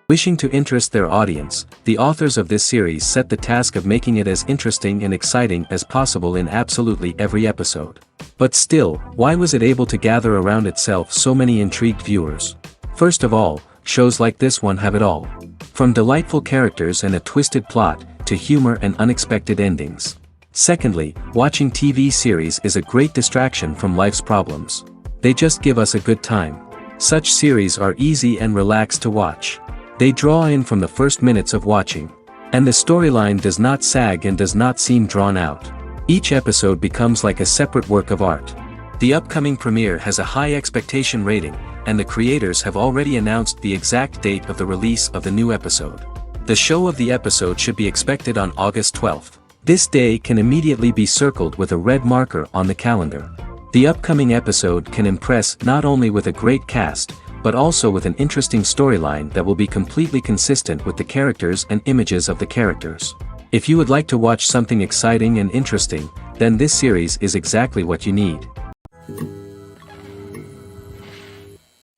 Wishing to interest their audience, the authors of this series set the task of making it as interesting and exciting as possible in absolutely every episode. But still, why was it able to gather around itself so many intrigued viewers? First of all, shows like this one have it all. From delightful characters and a twisted plot, to humor and unexpected endings. Secondly, watching TV series is a great distraction from life's problems. They just give us a good time. Such series are easy and relaxed to watch. They draw in from the first minutes of watching. And the storyline does not sag and does not seem drawn out. Each episode becomes like a separate work of art. The upcoming premiere has a high expectation rating, and the creators have already announced the exact date of the release of the new episode. The show of the episode should be expected on August 12th. This day can immediately be circled with a red marker on the calendar. The upcoming episode can impress not only with a great cast, but also with an interesting storyline that will be completely consistent with the characters and images of the characters. If you would like to watch something exciting and interesting, then this series is exactly what you need.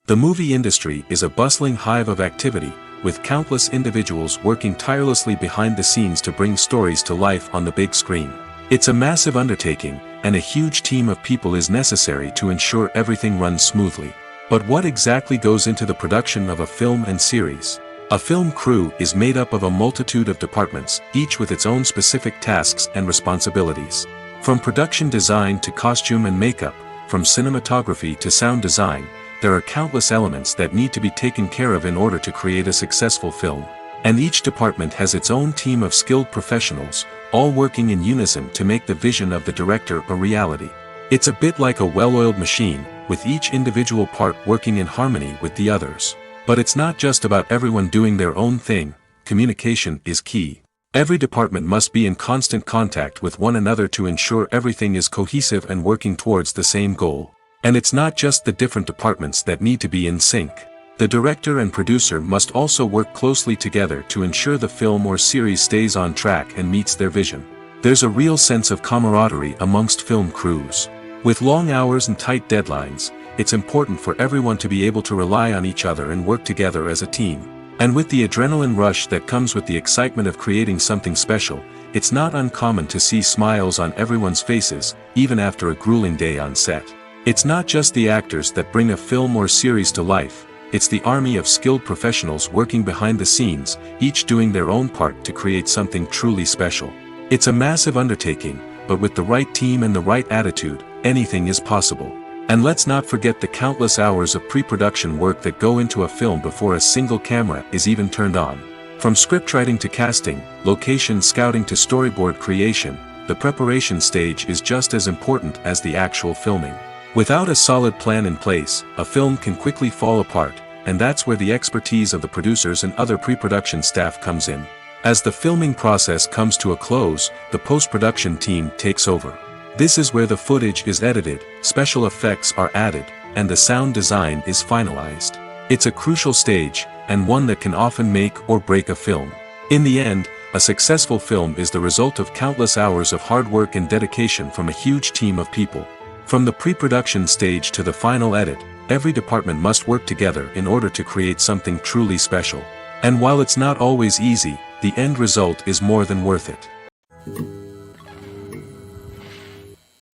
The movie industry is a bustling hive of activity, with countless individuals working tirelessly behind the scenes to bring stories to life on the big screen. It's a massive undertaking, and a huge team of people is necessary to ensure everything runs smoothly. But what exactly goes into the production of a film and series? A film crew is made up of a multitude of departments, each with its own specific tasks and responsibilities. From production design to costume and makeup, from cinematography to sound design, there are countless elements that need to be taken care of in order to create a successful film. And each department has its own team of skilled professionals, all working in unison to make the vision of the director a reality. It's a bit like a well-oiled machine, with each individual part working in harmony with the others. But it's not just about everyone doing their own thing. Communication is key. Every department must be in constant contact with one another to ensure everything is cohesive and working towards the same goal. And it's not just the different departments that need to be in sync. The director and producer must also work closely together to ensure the film or series stays on track and meets their vision. There's a real sense of camaraderie amongst film crews. With long hours and tight deadlines, it's important for everyone to be able to rely on each other and work together as a team. And with the adrenaline rush that comes with the excitement of creating something special, it's not uncommon to see smiles on everyone's faces, even after a grueling day on set. It's not just the actors that bring a film or series to life, it's the army of skilled professionals working behind the scenes, each doing their own part to create something truly special. It's a massive undertaking, but with the right team and the right attitude, anything is possible. And let's not forget the countless hours of pre-production work that go into a film before a single camera is even turned on. From scriptwriting to casting, location scouting to storyboard creation, the preparation stage is just as important as the actual filming. Without a solid plan in place, a film can quickly fall apart, and that's where the expertise of the producers and other pre-production staff comes in. As the filming process comes to a close, the post-production team takes over. This is where the footage is edited, special effects are added, and the sound design is finalized. It's a crucial stage, and one that can often make or break a film. In the end, a successful film is the result of countless hours of hard work and dedication from a huge team of people. From the pre-production stage to the final edit, every department must work together in order to create something truly special. And while it's not always easy, the end result is more than worth it.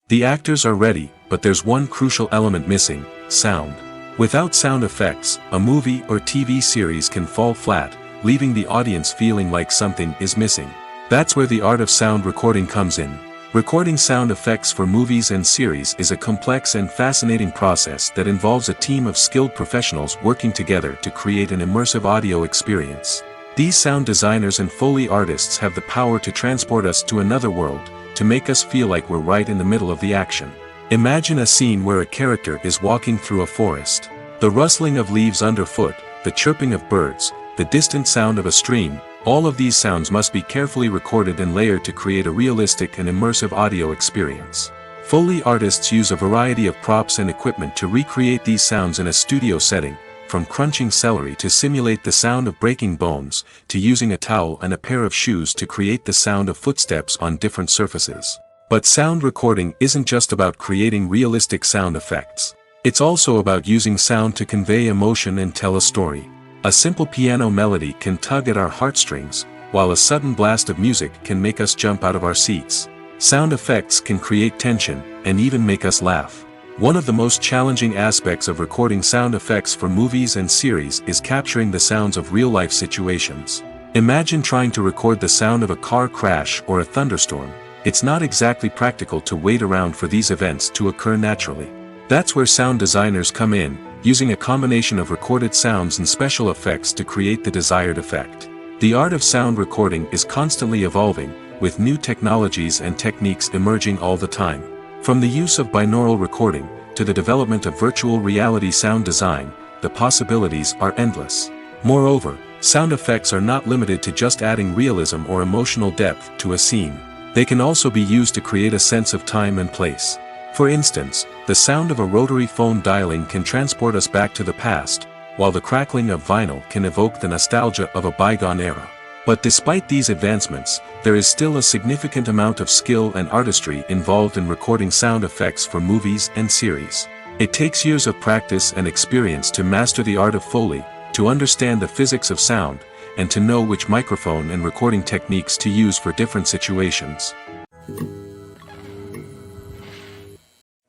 The actors are ready, but there's one crucial element missing: sound. Without sound effects, a movie or TV series can fall flat, leaving the audience feeling like something is missing. That's where the art of sound recording comes in. Recording sound effects for movies and series is a complex and fascinating process that involves a team of skilled professionals working together to create an immersive audio experience. These sound designers and Foley artists have the power to transport us to another world, to make us feel like we're right in the middle of the action. Imagine a scene where a character is walking through a forest. The rustling of leaves underfoot, the chirping of birds, the distant sound of a stream, all of these sounds must be carefully recorded and layered to create a realistic and immersive audio experience. Foley artists use a variety of props and equipment to recreate these sounds in a studio setting, from crunching celery to simulate the sound of breaking bones, to using a towel and a pair of shoes to create the sound of footsteps on different surfaces. But sound recording isn't just about creating realistic sound effects. It's also about using sound to convey emotion and tell a story. A simple piano melody can tug at our heartstrings, while a sudden blast of music can make us jump out of our seats. Sound effects can create tension, and even make us laugh. One of the most challenging aspects of recording sound effects for movies and series is capturing the sounds of real-life situations. Imagine trying to record the sound of a car crash or a thunderstorm. It's not exactly practical to wait around for these events to occur naturally. That's where sound designers come in, using a combination of recorded sounds and special effects to create the desired effect. The art of sound recording is constantly evolving, with new technologies and techniques emerging all the time. From the use of binaural recording, to the development of virtual reality sound design, the possibilities are endless. Moreover, sound effects are not limited to just adding realism or emotional depth to a scene. They can also be used to create a sense of time and place. For instance, the sound of a rotary phone dialing can transport us back to the past, while the crackling of vinyl can evoke the nostalgia of a bygone era. But despite these advancements, there is still a significant amount of skill and artistry involved in recording sound effects for movies and series. It takes years of practice and experience to master the art of Foley, to understand the physics of sound, and to know which microphone and recording techniques to use for different situations.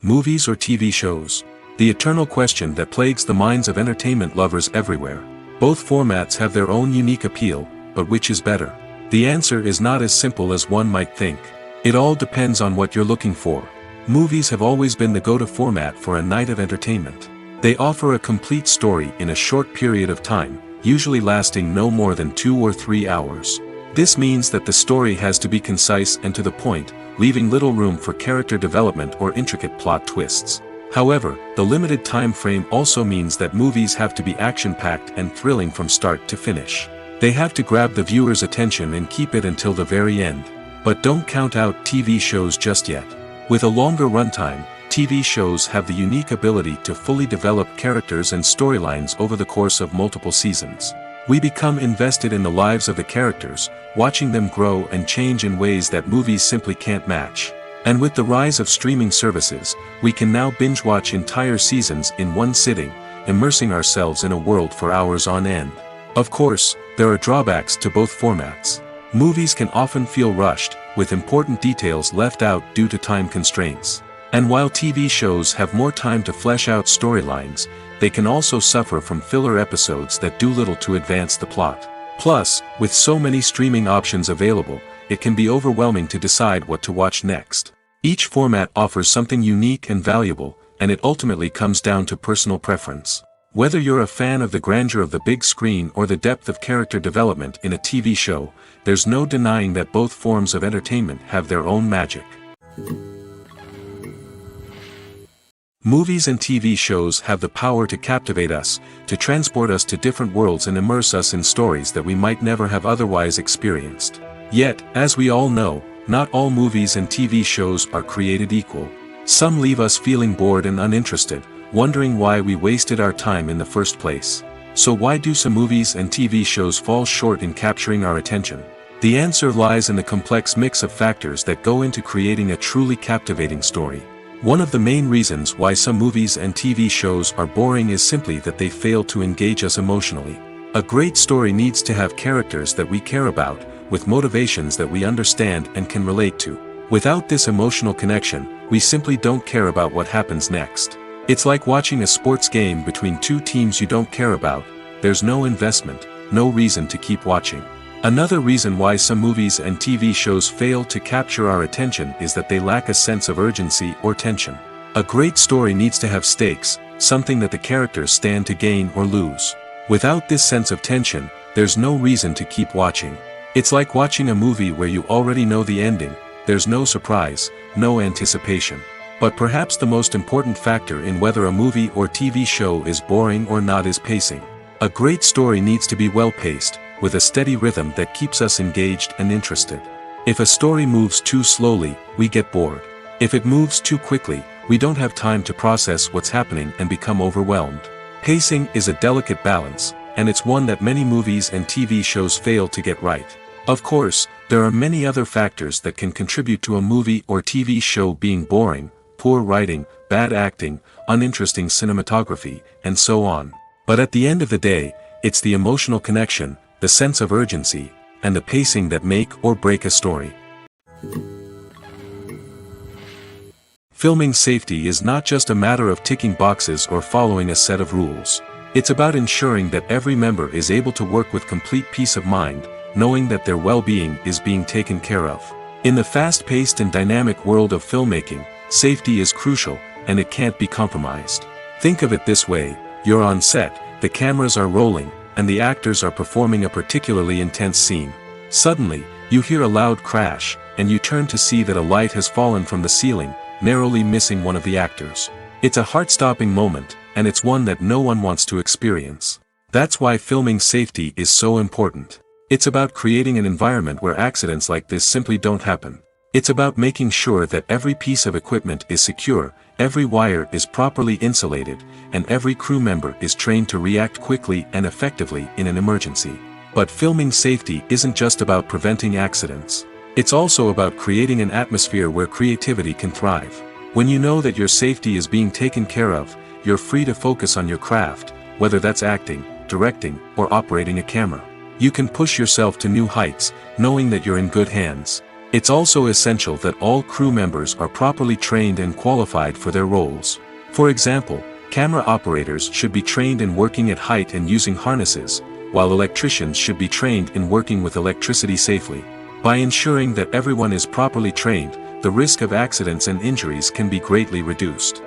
Movies or TV shows? The eternal question that plagues the minds of entertainment lovers everywhere. Both formats have their own unique appeal, but which is better? The answer is not as simple as one might think. It all depends on what you're looking for. Movies have always been the go-to format for a night of entertainment. They offer a complete story in a short period of time, usually lasting no more than 2 or 3 hours. This means that the story has to be concise and to the point, leaving little room for character development or intricate plot twists. However, the limited time frame also means that movies have to be action-packed and thrilling from start to finish. They have to grab the viewer's attention and keep it until the very end. But don't count out TV shows just yet. With a longer runtime, TV shows have the unique ability to fully develop characters and storylines over the course of multiple seasons. We become invested in the lives of the characters, watching them grow and change in ways that movies simply can't match. And with the rise of streaming services, we can now binge-watch entire seasons in one sitting, immersing ourselves in a world for hours on end. Of course, there are drawbacks to both formats. Movies can often feel rushed, with important details left out due to time constraints. And while TV shows have more time to flesh out storylines, they can also suffer from filler episodes that do little to advance the plot. Plus, with so many streaming options available, it can be overwhelming to decide what to watch next. Each format offers something unique and valuable, and it ultimately comes down to personal preference. Whether you're a fan of the grandeur of the big screen or the depth of character development in a TV show, there's no denying that both forms of entertainment have their own magic. Movies and TV shows have the power to captivate us, to transport us to different worlds and immerse us in stories that we might never have otherwise experienced. Yet, as we all know, not all movies and TV shows are created equal. Some leave us feeling bored and uninterested, wondering why we wasted our time in the first place. So why do some movies and TV shows fall short in capturing our attention? The answer lies in the complex mix of factors that go into creating a truly captivating story. One of the main reasons why some movies and TV shows are boring is simply that they fail to engage us emotionally. A great story needs to have characters that we care about, with motivations that we understand and can relate to. Without this emotional connection, we simply don't care about what happens next. It's like watching a sports game between two teams you don't care about. There's no investment, no reason to keep watching. Another reason why some movies and TV shows fail to capture our attention is that they lack a sense of urgency or tension. A great story needs to have stakes, something that the characters stand to gain or lose. Without this sense of tension, there's no reason to keep watching. It's like watching a movie where you already know the ending. There's no surprise, no anticipation. But perhaps the most important factor in whether a movie or TV show is boring or not is pacing. A great story needs to be well-paced, with a steady rhythm that keeps us engaged and interested. If a story moves too slowly, we get bored. If it moves too quickly, we don't have time to process what's happening and become overwhelmed. Pacing is a delicate balance, and it's one that many movies and TV shows fail to get right. Of course, there are many other factors that can contribute to a movie or TV show being boring: poor writing, bad acting, uninteresting cinematography, and so on. But at the end of the day, it's the emotional connection, the sense of urgency, and the pacing that make or break a story. Filming safety is not just a matter of ticking boxes or following a set of rules. It's about ensuring that every member is able to work with complete peace of mind, knowing that their well-being is being taken care of. In the fast-paced and dynamic world of filmmaking, safety is crucial, and it can't be compromised. Think of it this way: you're on set, the cameras are rolling, and the actors are performing a particularly intense scene. Suddenly, you hear a loud crash, and you turn to see that a light has fallen from the ceiling, narrowly missing one of the actors. It's a heart-stopping moment, and it's one that no one wants to experience. That's why filming safety is so important. It's about creating an environment where accidents like this simply don't happen. It's about making sure that every piece of equipment is secure, every wire is properly insulated, and every crew member is trained to react quickly and effectively in an emergency. But filming safety isn't just about preventing accidents. It's also about creating an atmosphere where creativity can thrive. When you know that your safety is being taken care of, you're free to focus on your craft, whether that's acting, directing, or operating a camera. You can push yourself to new heights, knowing that you're in good hands. It's also essential that all crew members are properly trained and qualified for their roles. For example, camera operators should be trained in working at height and using harnesses, while electricians should be trained in working with electricity safely. By ensuring that everyone is properly trained, the risk of accidents and injuries can be greatly reduced.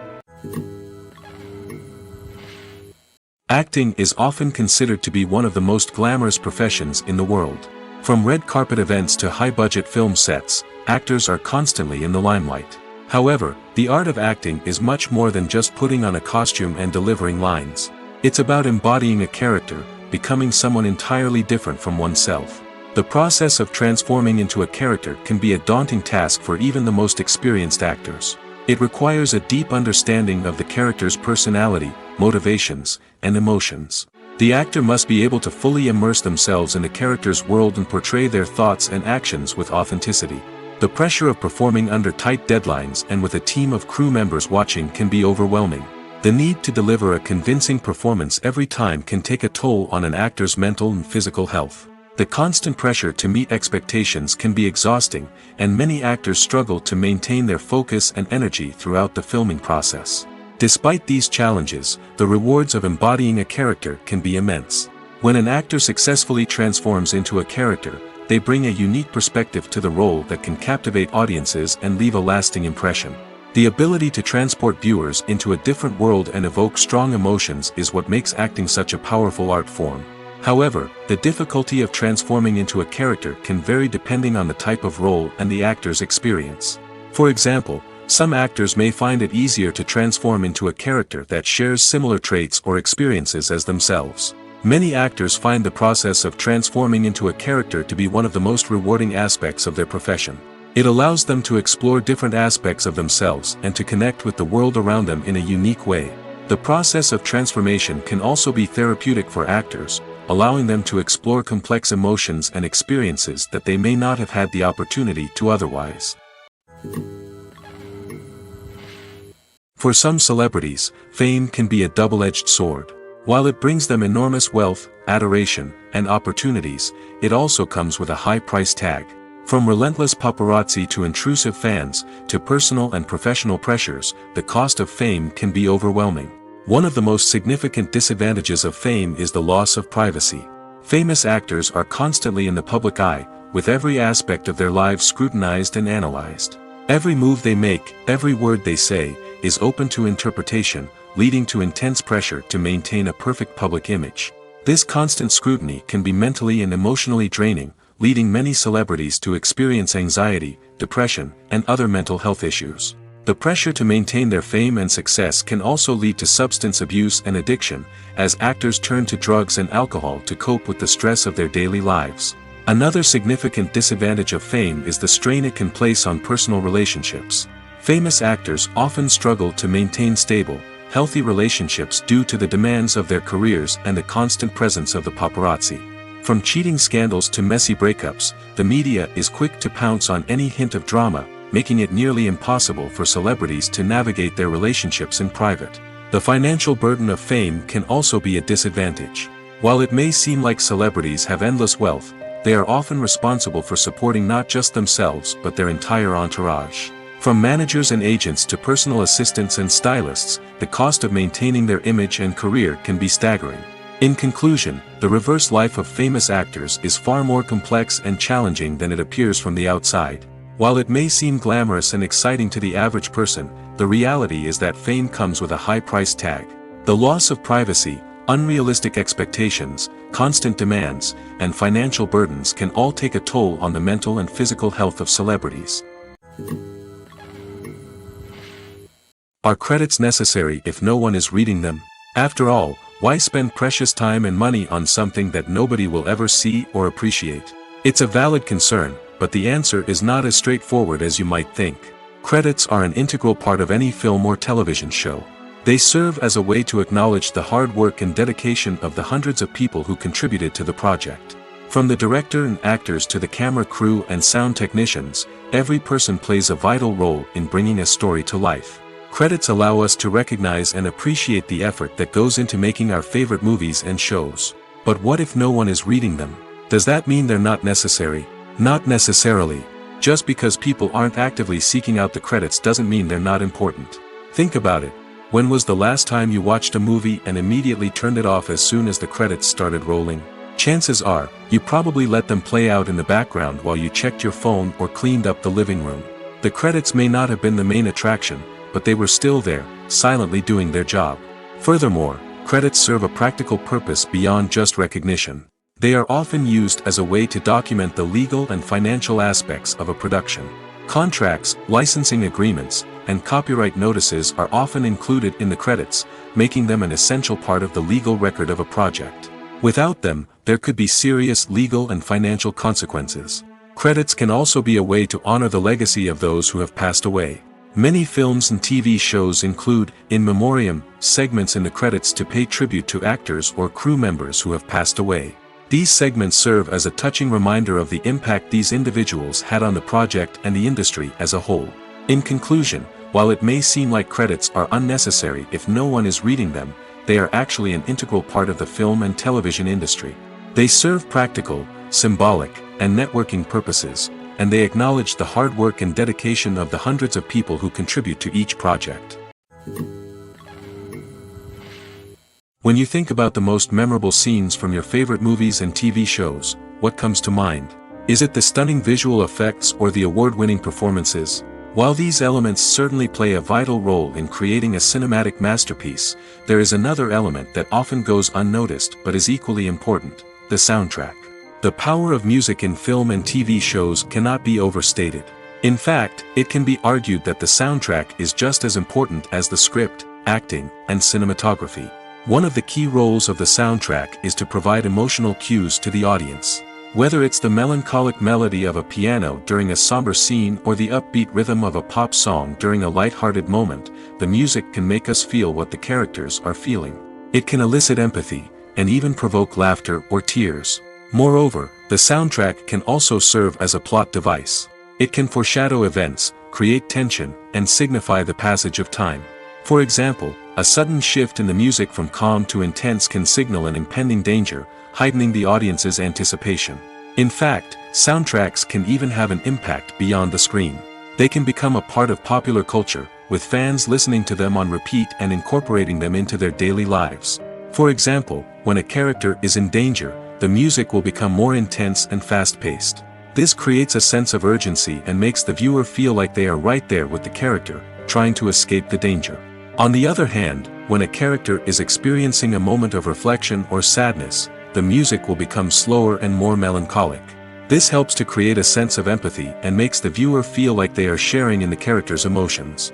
Acting is often considered to be one of the most glamorous professions in the world. From red carpet events to high-budget film sets, actors are constantly in the limelight. However, the art of acting is much more than just putting on a costume and delivering lines. It's about embodying a character, becoming someone entirely different from oneself. The process of transforming into a character can be a daunting task for even the most experienced actors. It requires a deep understanding of the character's personality, motivations, and emotions. The actor must be able to fully immerse themselves in the character's world and portray their thoughts and actions with authenticity. The pressure of performing under tight deadlines and with a team of crew members watching can be overwhelming. The need to deliver a convincing performance every time can take a toll on an actor's mental and physical health. The constant pressure to meet expectations can be exhausting, and many actors struggle to maintain their focus and energy throughout the filming process. Despite these challenges, the rewards of embodying a character can be immense. When an actor successfully transforms into a character, they bring a unique perspective to the role that can captivate audiences and leave a lasting impression. The ability to transport viewers into a different world and evoke strong emotions is what makes acting such a powerful art form. However, the difficulty of transforming into a character can vary depending on the type of role and the actor's experience. For example, some actors may find it easier to transform into a character that shares similar traits or experiences as themselves. Many actors find the process of transforming into a character to be one of the most rewarding aspects of their profession. It allows them to explore different aspects of themselves and to connect with the world around them in a unique way. The process of transformation can also be therapeutic for actors, allowing them to explore complex emotions and experiences that they may not have had the opportunity to otherwise. For some celebrities, fame can be a double-edged sword. While it brings them enormous wealth, adoration, and opportunities, it also comes with a high price tag. From relentless paparazzi to intrusive fans, to personal and professional pressures, the cost of fame can be overwhelming. One of the most significant disadvantages of fame is the loss of privacy. Famous actors are constantly in the public eye, with every aspect of their lives scrutinized and analyzed. Every move they make, every word they say, is open to interpretation, leading to intense pressure to maintain a perfect public image. This constant scrutiny can be mentally and emotionally draining, leading many celebrities to experience anxiety, depression, and other mental health issues. The pressure to maintain their fame and success can also lead to substance abuse and addiction, as actors turn to drugs and alcohol to cope with the stress of their daily lives. Another significant disadvantage of fame is the strain it can place on personal relationships. Famous actors often struggle to maintain stable, healthy relationships due to the demands of their careers and the constant presence of the paparazzi. From cheating scandals to messy breakups, the media is quick to pounce on any hint of drama, making it nearly impossible for celebrities to navigate their relationships in private. The financial burden of fame can also be a disadvantage. While it may seem like celebrities have endless wealth, they are often responsible for supporting not just themselves but their entire entourage. From managers and agents to personal assistants and stylists, the cost of maintaining their image and career can be staggering. In conclusion, the reverse life of famous actors is far more complex and challenging than it appears from the outside. While it may seem glamorous and exciting to the average person, the reality is that fame comes with a high price tag. The loss of privacy, unrealistic expectations, constant demands, and financial burdens can all take a toll on the mental and physical health of celebrities. Are credits necessary if no one is reading them? After all, why spend precious time and money on something that nobody will ever see or appreciate? It's a valid concern, but the answer is not as straightforward as you might think. Credits are an integral part of any film or television show. They serve as a way to acknowledge the hard work and dedication of the hundreds of people who contributed to the project. From the director and actors to the camera crew and sound technicians, every person plays a vital role in bringing a story to life. Credits allow us to recognize and appreciate the effort that goes into making our favorite movies and shows. But what if no one is reading them? Does that mean they're not necessary? Not necessarily. Just because people aren't actively seeking out the credits doesn't mean they're not important. Think about it. When was the last time you watched a movie and immediately turned it off as soon as the credits started rolling? Chances are, you probably let them play out in the background while you checked your phone or cleaned up the living room. The credits may not have been the main attraction, but they were still there, silently doing their job. Furthermore, credits serve a practical purpose beyond just recognition. They are often used as a way to document the legal and financial aspects of a production. Contracts, licensing agreements, and copyright notices are often included in the credits, making them an essential part of the legal record of a project. Without them, there could be serious legal and financial consequences. Credits can also be a way to honor the legacy of those who have passed away. Many films and TV shows include, in memoriam, segments in the credits to pay tribute to actors or crew members who have passed away. These segments serve as a touching reminder of the impact these individuals had on the project and the industry as a whole. In conclusion, while it may seem like credits are unnecessary if no one is reading them, they are actually an integral part of the film and television industry. They serve practical, symbolic, and networking purposes, and they acknowledge the hard work and dedication of the hundreds of people who contribute to each project. When you think about the most memorable scenes from your favorite movies and TV shows, what comes to mind? Is it the stunning visual effects or the award-winning performances? While these elements certainly play a vital role in creating a cinematic masterpiece, there is another element that often goes unnoticed but is equally important: the soundtrack. The power of music in film and TV shows cannot be overstated. In fact, it can be argued that the soundtrack is just as important as the script, acting, and cinematography. One of the key roles of the soundtrack is to provide emotional cues to the audience. Whether it's the melancholic melody of a piano during a somber scene or the upbeat rhythm of a pop song during a light-hearted moment, the music can make us feel what the characters are feeling. It can elicit empathy, and even provoke laughter or tears. Moreover, the soundtrack can also serve as a plot device. It can foreshadow events, create tension, and signify the passage of time. For example, a sudden shift in the music from calm to intense can signal an impending danger, heightening the audience's anticipation. In fact, soundtracks can even have an impact beyond the screen. They can become a part of popular culture, with fans listening to them on repeat and incorporating them into their daily lives. For example, when a character is in danger, the music will become more intense and fast-paced. This creates a sense of urgency and makes the viewer feel like they are right there with the character, trying to escape the danger. On the other hand, when a character is experiencing a moment of reflection or sadness, the music will become slower and more melancholic. This helps to create a sense of empathy and makes the viewer feel like they are sharing in the character's emotions.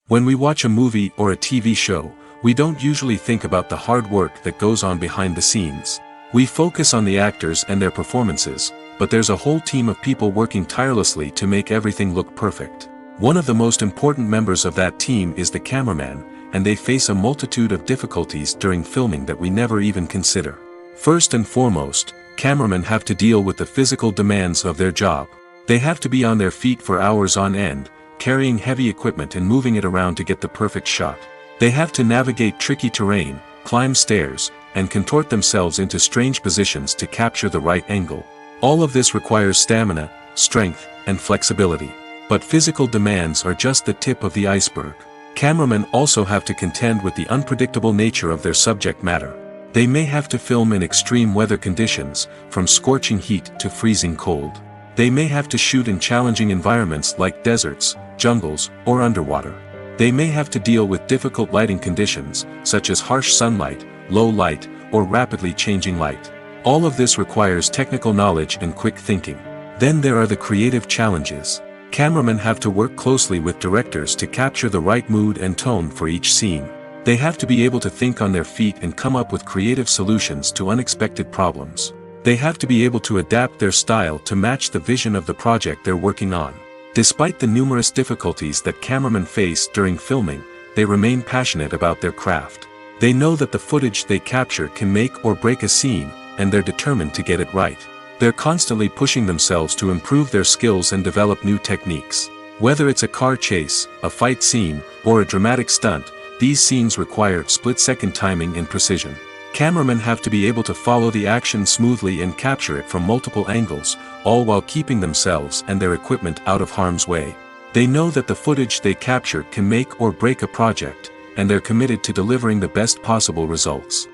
When we watch a movie or a TV show, we don't usually think about the hard work that goes on behind the scenes. We focus on the actors and their performances, but there's a whole team of people working tirelessly to make everything look perfect. One of the most important members of that team is the cameraman, and they face a multitude of difficulties during filming that we never even consider. First and foremost, cameramen have to deal with the physical demands of their job. They have to be on their feet for hours on end, carrying heavy equipment and moving it around to get the perfect shot. They have to navigate tricky terrain, climb stairs, and contort themselves into strange positions to capture the right angle. All of this requires stamina, strength, and flexibility. But physical demands are just the tip of the iceberg. Cameramen also have to contend with the unpredictable nature of their subject matter. They may have to film in extreme weather conditions, from scorching heat to freezing cold. They may have to shoot in challenging environments like deserts, jungles, or underwater. They may have to deal with difficult lighting conditions, such as harsh sunlight, low light, or rapidly changing light. All of this requires technical knowledge and quick thinking. Then there are the creative challenges. Cameramen have to work closely with directors to capture the right mood and tone for each scene. They have to be able to think on their feet and come up with creative solutions to unexpected problems. They have to be able to adapt their style to match the vision of the project they're working on. Despite the numerous difficulties that cameramen face during filming, they remain passionate about their craft. They know that the footage they capture can make or break a scene, and they're determined to get it right. They're constantly pushing themselves to improve their skills and develop new techniques. Whether it's a car chase, a fight scene, or a dramatic stunt, these scenes require split-second timing and precision. Cameramen have to be able to follow the action smoothly and capture it from multiple angles, all while keeping themselves and their equipment out of harm's way. They know that the footage they capture can make or break a project, and they're committed to delivering the best possible results.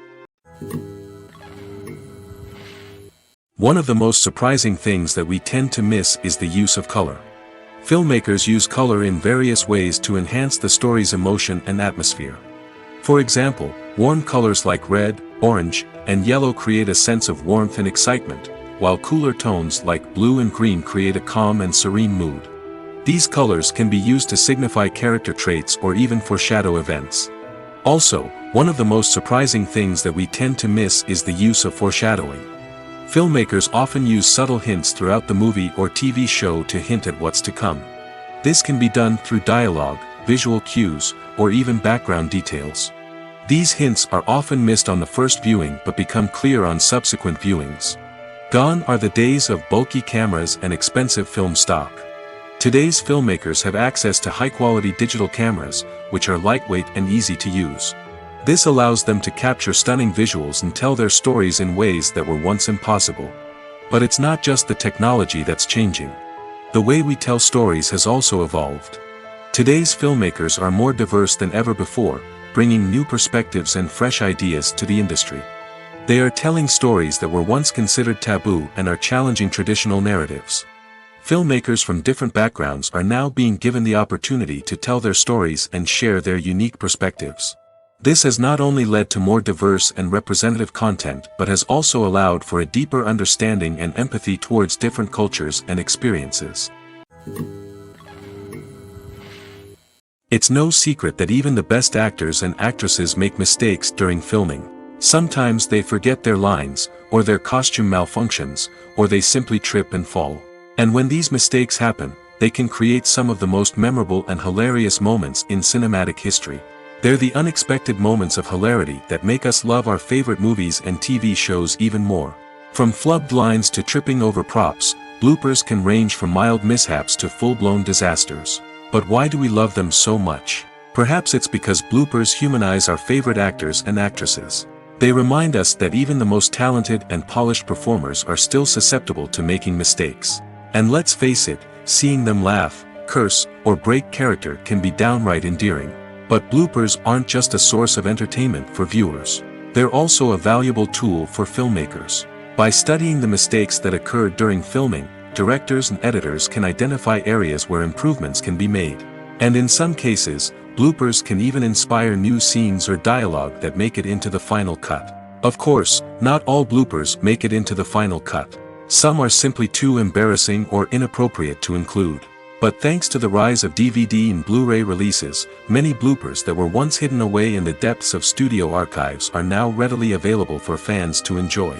One of the most surprising things that we tend to miss is the use of color. Filmmakers use color in various ways to enhance the story's emotion and atmosphere. For example, warm colors like red, orange, and yellow create a sense of warmth and excitement, while cooler tones like blue and green create a calm and serene mood. These colors can be used to signify character traits or even foreshadow events. Also, one of the most surprising things that we tend to miss is the use of foreshadowing. Filmmakers often use subtle hints throughout the movie or TV show to hint at what's to come. This can be done through dialogue, visual cues, or even background details. These hints are often missed on the first viewing but become clear on subsequent viewings. Gone are the days of bulky cameras and expensive film stock. Today's filmmakers have access to high-quality digital cameras, which are lightweight and easy to use. This allows them to capture stunning visuals and tell their stories in ways that were once impossible. But it's not just the technology that's changing. The way we tell stories has also evolved. Today's filmmakers are more diverse than ever before, bringing new perspectives and fresh ideas to the industry. They are telling stories that were once considered taboo and are challenging traditional narratives. Filmmakers from different backgrounds are now being given the opportunity to tell their stories and share their unique perspectives. This has not only led to more diverse and representative content but has also allowed for a deeper understanding and empathy towards different cultures and experiences. It's no secret that even the best actors and actresses make mistakes during filming. Sometimes they forget their lines, or their costume malfunctions, or they simply trip and fall. And when these mistakes happen, they can create some of the most memorable and hilarious moments in cinematic history. They're the unexpected moments of hilarity that make us love our favorite movies and TV shows even more. From flubbed lines to tripping over props, bloopers can range from mild mishaps to full-blown disasters. But why do we love them so much? Perhaps it's because bloopers humanize our favorite actors and actresses. They remind us that even the most talented and polished performers are still susceptible to making mistakes. And let's face it, seeing them laugh, curse, or break character can be downright endearing. But bloopers aren't just a source of entertainment for viewers. They're also a valuable tool for filmmakers. By studying the mistakes that occurred during filming, directors and editors can identify areas where improvements can be made. And in some cases, bloopers can even inspire new scenes or dialogue that make it into the final cut. Of course, not all bloopers make it into the final cut. Some are simply too embarrassing or inappropriate to include. But thanks to the rise of DVD and Blu-ray releases, many bloopers that were once hidden away in the depths of studio archives are now readily available for fans to enjoy.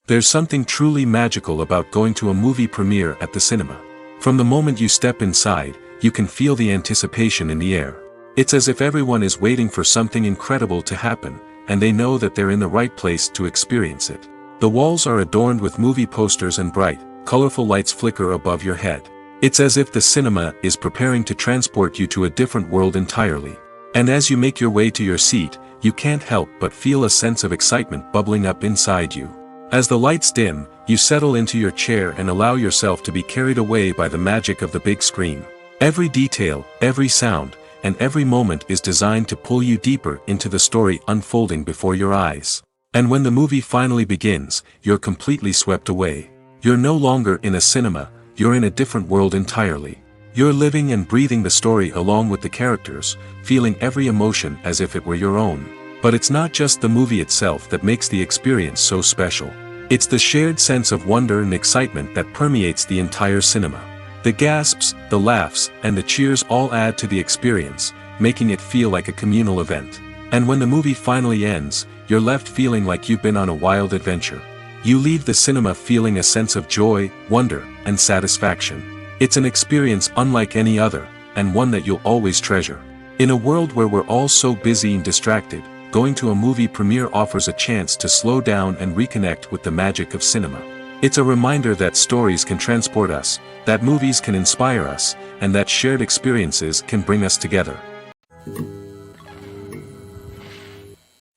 There's something truly magical about going to a movie premiere at the cinema. From the moment you step inside, you can feel the anticipation in the air. It's as if everyone is waiting for something incredible to happen, and they know that they're in the right place to experience it. The walls are adorned with movie posters and bright, colorful lights flicker above your head. It's as if the cinema is preparing to transport you to a different world entirely. And as you make your way to your seat, you can't help but feel a sense of excitement bubbling up inside you. As the lights dim, you settle into your chair and allow yourself to be carried away by the magic of the big screen. Every detail, every sound, and every moment is designed to pull you deeper into the story unfolding before your eyes. And when the movie finally begins, you're completely swept away. You're no longer in a cinema, you're in a different world entirely. You're living and breathing the story along with the characters, feeling every emotion as if it were your own. But it's not just the movie itself that makes the experience so special. It's the shared sense of wonder and excitement that permeates the entire cinema. The gasps, the laughs, and the cheers all add to the experience, making it feel like a communal event. And when the movie finally ends, you're left feeling like you've been on a wild adventure. You leave the cinema feeling a sense of joy, wonder, and satisfaction. It's an experience unlike any other, and one that you'll always treasure. In a world where we're all so busy and distracted, going to a movie premiere offers a chance to slow down and reconnect with the magic of cinema. It's a reminder that stories can transport us, that movies can inspire us, and that shared experiences can bring us together.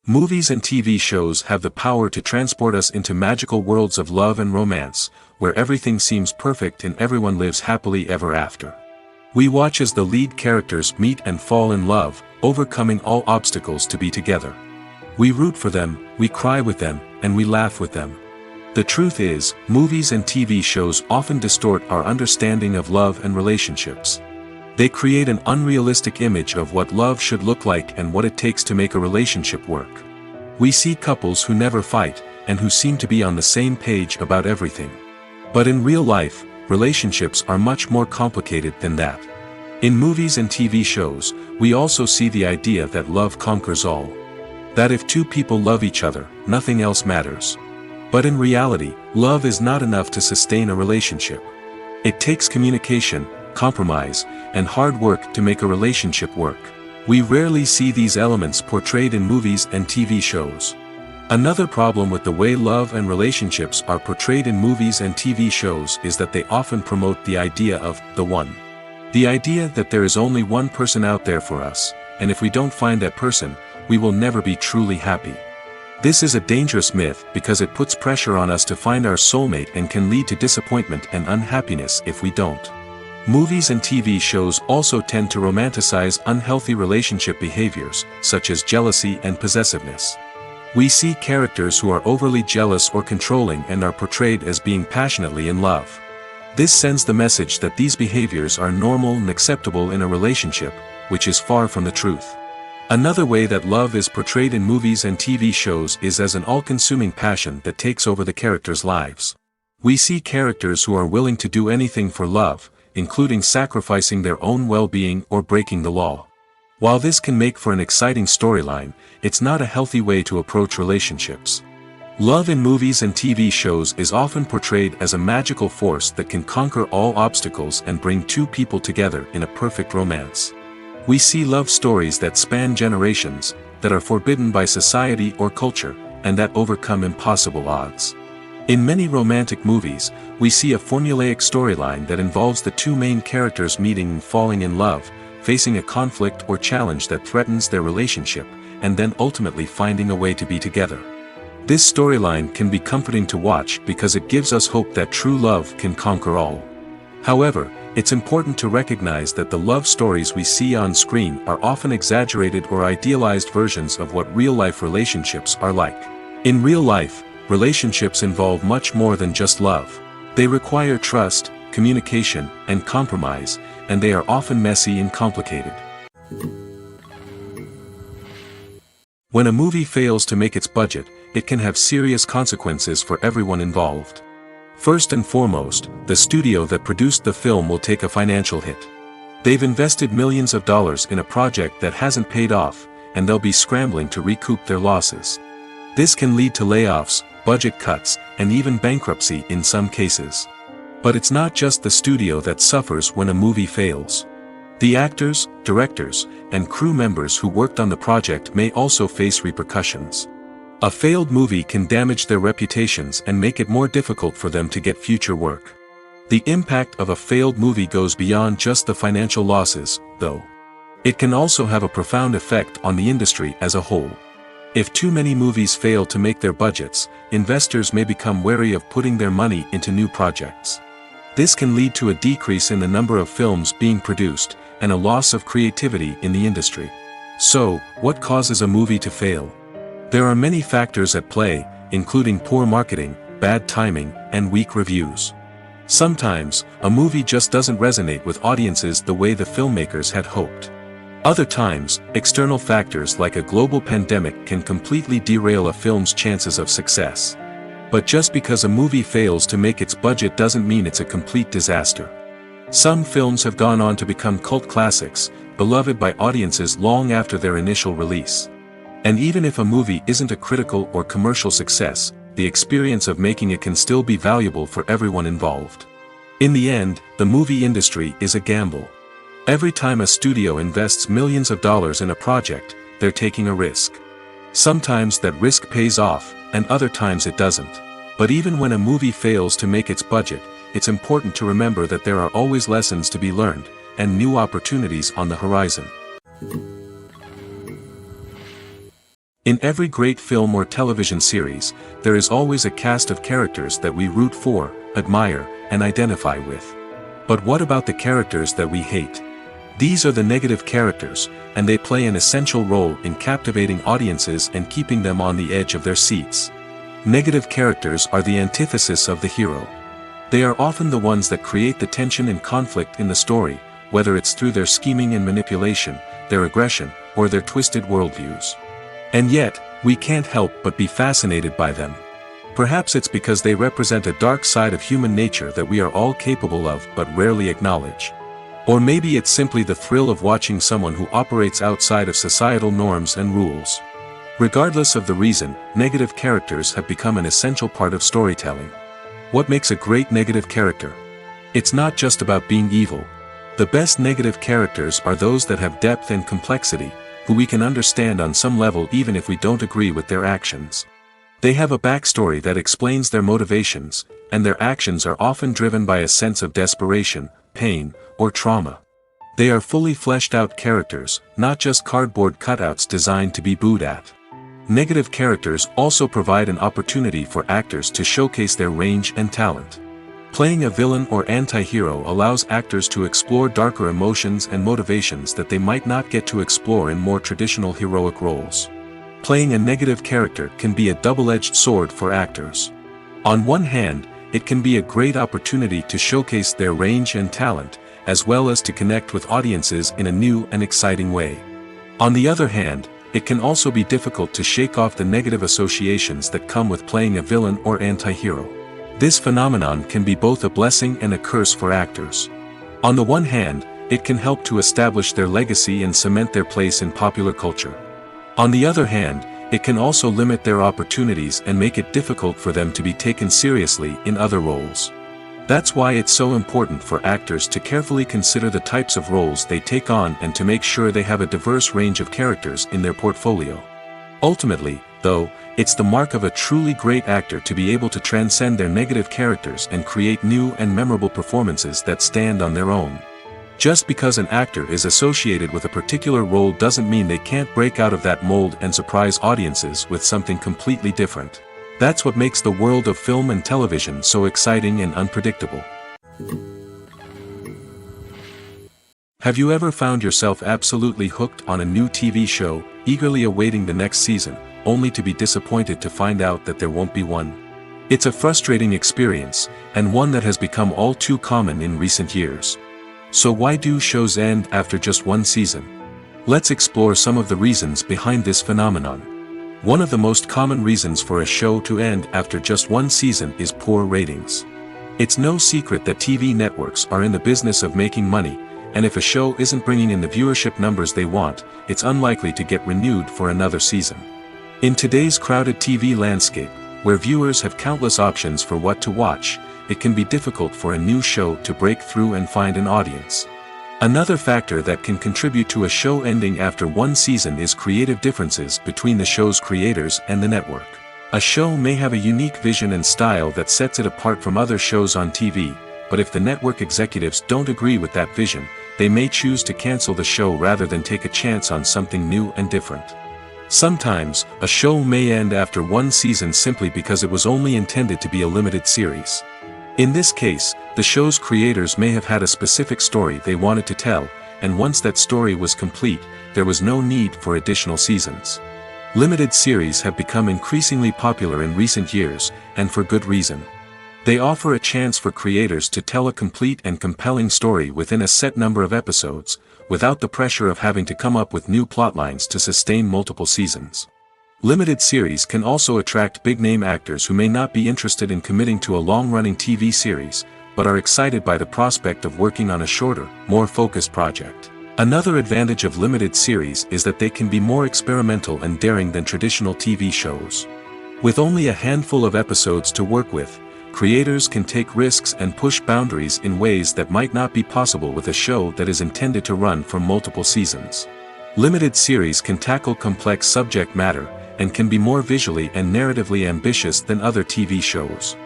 Movies and TV shows have the power to transport us into magical worlds of love and romance, where everything seems perfect and everyone lives happily ever after. We watch as the lead characters meet and fall in love, overcoming all obstacles to be together. We root for them, we cry with them, and we laugh with them. The truth is, movies and TV shows often distort our understanding of love and relationships. They create an unrealistic image of what love should look like and what it takes to make a relationship work. We see couples who never fight, and who seem to be on the same page about everything. But in real life, relationships are much more complicated than that. In movies and TV shows, we also see the idea that love conquers all. That if two people love each other, nothing else matters. But in reality, love is not enough to sustain a relationship. It takes communication, compromise, and hard work to make a relationship work. We rarely see these elements portrayed in movies and TV shows. Another problem with the way love and relationships are portrayed in movies and TV shows is that they often promote the idea of the one. The idea that there is only one person out there for us, and if we don't find that person, we will never be truly happy. This is a dangerous myth because it puts pressure on us to find our soulmate and can lead to disappointment and unhappiness if we don't. Movies and TV shows also tend to romanticize unhealthy relationship behaviors, such as jealousy and possessiveness. We see characters who are overly jealous or controlling and are portrayed as being passionately in love. This sends the message that these behaviors are normal and acceptable in a relationship, which is far from the truth. Another way that love is portrayed in movies and TV shows is as an all-consuming passion that takes over the characters' lives. We see characters who are willing to do anything for love, including sacrificing their own well-being or breaking the law. While this can make for an exciting storyline, it's not a healthy way to approach relationships. Love in movies and TV shows is often portrayed as a magical force that can conquer all obstacles and bring two people together in a perfect romance. We see love stories that span generations, that are forbidden by society or culture, and that overcome impossible odds. In many romantic movies, we see a formulaic storyline that involves the two main characters meeting and falling in love, facing a conflict or challenge that threatens their relationship, and then ultimately finding a way to be together. This storyline can be comforting to watch because it gives us hope that true love can conquer all. However, it's important to recognize that the love stories we see on screen are often exaggerated or idealized versions of what real-life relationships are like. In real life, relationships involve much more than just love. They require trust, communication, and compromise, and they are often messy and complicated. When a movie fails to make its budget, it can have serious consequences for everyone involved. First and foremost, the studio that produced the film will take a financial hit. They've invested millions of dollars in a project that hasn't paid off, and they'll be scrambling to recoup their losses. This can lead to layoffs, budget cuts, and even bankruptcy in some cases. But it's not just the studio that suffers when a movie fails. The actors, directors, and crew members who worked on the project may also face repercussions. A failed movie can damage their reputations and make it more difficult for them to get future work. The impact of a failed movie goes beyond just the financial losses, though. It can also have a profound effect on the industry as a whole. If too many movies fail to make their budgets, investors may become wary of putting their money into new projects. This can lead to a decrease in the number of films being produced, and a loss of creativity in the industry. So, what causes a movie to fail? There are many factors at play, including poor marketing, bad timing, and weak reviews. Sometimes, a movie just doesn't resonate with audiences the way the filmmakers had hoped. Other times, external factors like a global pandemic can completely derail a film's chances of success. But just because a movie fails to make its budget doesn't mean it's a complete disaster. Some films have gone on to become cult classics, beloved by audiences long after their initial release. And even if a movie isn't a critical or commercial success, the experience of making it can still be valuable for everyone involved. In the end, the movie industry is a gamble. Every time a studio invests millions of dollars in a project, they're taking a risk. Sometimes that risk pays off, and other times it doesn't. But even when a movie fails to make its budget, it's important to remember that there are always lessons to be learned, and new opportunities on the horizon. In every great film or television series, there is always a cast of characters that we root for, admire, and identify with. But what about the characters that we hate? These are the negative characters, and they play an essential role in captivating audiences and keeping them on the edge of their seats. Negative characters are the antithesis of the hero. They are often the ones that create the tension and conflict in the story, whether it's through their scheming and manipulation, their aggression, or their twisted worldviews. And yet, we can't help but be fascinated by them. Perhaps it's because they represent a dark side of human nature that we are all capable of but rarely acknowledge. Or maybe it's simply the thrill of watching someone who operates outside of societal norms and rules. Regardless of the reason, negative characters have become an essential part of storytelling. What makes a great negative character? It's not just about being evil. The best negative characters are those that have depth and complexity, who we can understand on some level even if we don't agree with their actions. They have a backstory that explains their motivations, and their actions are often driven by a sense of desperation, pain, or trauma. They are fully fleshed out characters, not just cardboard cutouts designed to be booed at. Negative characters also provide an opportunity for actors to showcase their range and talent. Playing a villain or anti-hero allows actors to explore darker emotions and motivations that they might not get to explore in more traditional heroic roles. Playing a negative character can be a double-edged sword for actors. On one hand, it can be a great opportunity to showcase their range and talent, as well as to connect with audiences in a new and exciting way. On the other hand, it can also be difficult to shake off the negative associations that come with playing a villain or anti-hero. This phenomenon can be both a blessing and a curse for actors. On the one hand, it can help to establish their legacy and cement their place in popular culture. On the other hand, it can also limit their opportunities and make it difficult for them to be taken seriously in other roles. That's why it's so important for actors to carefully consider the types of roles they take on and to make sure they have a diverse range of characters in their portfolio. Ultimately, though, it's the mark of a truly great actor to be able to transcend their negative characters and create new and memorable performances that stand on their own. Just because an actor is associated with a particular role doesn't mean they can't break out of that mold and surprise audiences with something completely different. That's what makes the world of film and television so exciting and unpredictable. Have you ever found yourself absolutely hooked on a new TV show, eagerly awaiting the next season, only to be disappointed to find out that there won't be one? It's a frustrating experience, and one that has become all too common in recent years. So why do shows end after just one season? Let's explore some of the reasons behind this phenomenon. One of the most common reasons for a show to end after just one season is poor ratings. It's no secret that TV networks are in the business of making money, and if a show isn't bringing in the viewership numbers they want, it's unlikely to get renewed for another season. In today's crowded TV landscape, where viewers have countless options for what to watch, it can be difficult for a new show to break through and find an audience. Another factor that can contribute to a show ending after one season is creative differences between the show's creators and the network. A show may have a unique vision and style that sets it apart from other shows on TV, but if the network executives don't agree with that vision, they may choose to cancel the show rather than take a chance on something new and different. Sometimes, a show may end after one season simply because it was only intended to be a limited series. In this case, the show's creators may have had a specific story they wanted to tell, and once that story was complete, there was no need for additional seasons. Limited series have become increasingly popular in recent years, and for good reason. They offer a chance for creators to tell a complete and compelling story within a set number of episodes, without the pressure of having to come up with new plotlines to sustain multiple seasons. Limited series can also attract big-name actors who may not be interested in committing to a long-running TV series, but are excited by the prospect of working on a shorter, more focused project. Another advantage of limited series is that they can be more experimental and daring than traditional TV shows. With only a handful of episodes to work with, creators can take risks and push boundaries in ways that might not be possible with a show that is intended to run for multiple seasons. Limited series can tackle complex subject matter, and can be more visually and narratively ambitious than other TV shows.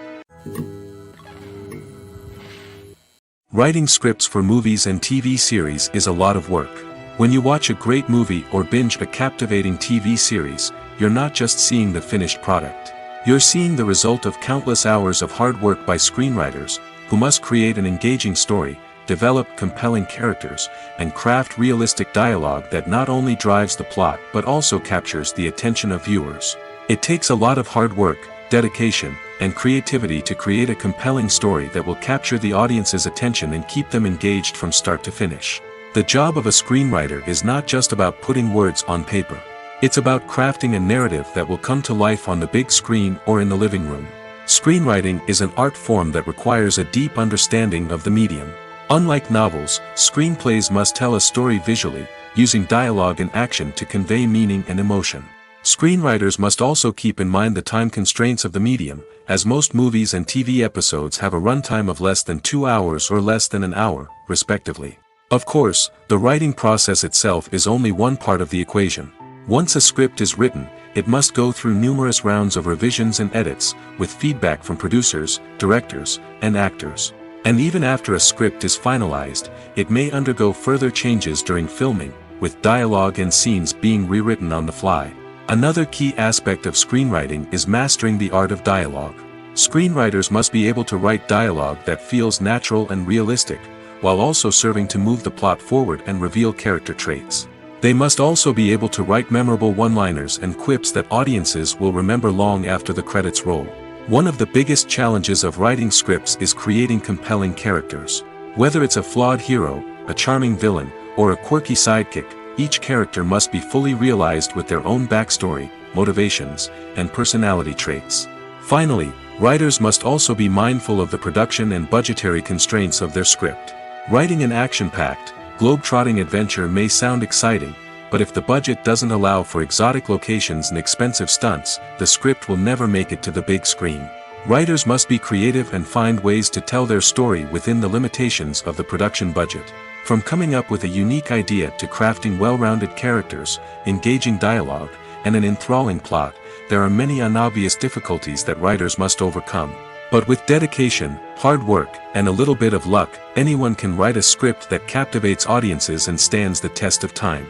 Writing scripts for movies and TV series is a lot of work. When you watch a great movie or binge a captivating TV series, you're not just seeing the finished product. You're seeing the result of countless hours of hard work by screenwriters, who must create an engaging story, develop compelling characters, and craft realistic dialogue that not only drives the plot but also captures the attention of viewers. It takes a lot of hard work, dedication, and creativity to create a compelling story that will capture the audience's attention and keep them engaged from start to finish. The job of a screenwriter is not just about putting words on paper. It's about crafting a narrative that will come to life on the big screen or in the living room. Screenwriting is an art form that requires a deep understanding of the medium. Unlike novels, screenplays must tell a story visually, using dialogue and action to convey meaning and emotion. Screenwriters must also keep in mind the time constraints of the medium, as most movies and TV episodes have a runtime of less than 2 hours or less than an hour, respectively. Of course, the writing process itself is only one part of the equation. Once a script is written, it must go through numerous rounds of revisions and edits, with feedback from producers, directors, and actors. And even after a script is finalized, it may undergo further changes during filming, with dialogue and scenes being rewritten on the fly. Another key aspect of screenwriting is mastering the art of dialogue. Screenwriters must be able to write dialogue that feels natural and realistic, while also serving to move the plot forward and reveal character traits. They must also be able to write memorable one-liners and quips that audiences will remember long after the credits roll. One of the biggest challenges of writing scripts is creating compelling characters. Whether it's a flawed hero, a charming villain, or a quirky sidekick, each character must be fully realized with their own backstory, motivations, and personality traits. Finally, writers must also be mindful of the production and budgetary constraints of their script. Writing an action-packed, globe-trotting adventure may sound exciting, but if the budget doesn't allow for exotic locations and expensive stunts, the script will never make it to the big screen. Writers must be creative and find ways to tell their story within the limitations of the production budget. From coming up with a unique idea to crafting well-rounded characters, engaging dialogue, and an enthralling plot, there are many unobvious difficulties that writers must overcome. But with dedication, hard work, and a little bit of luck, anyone can write a script that captivates audiences and stands the test of time.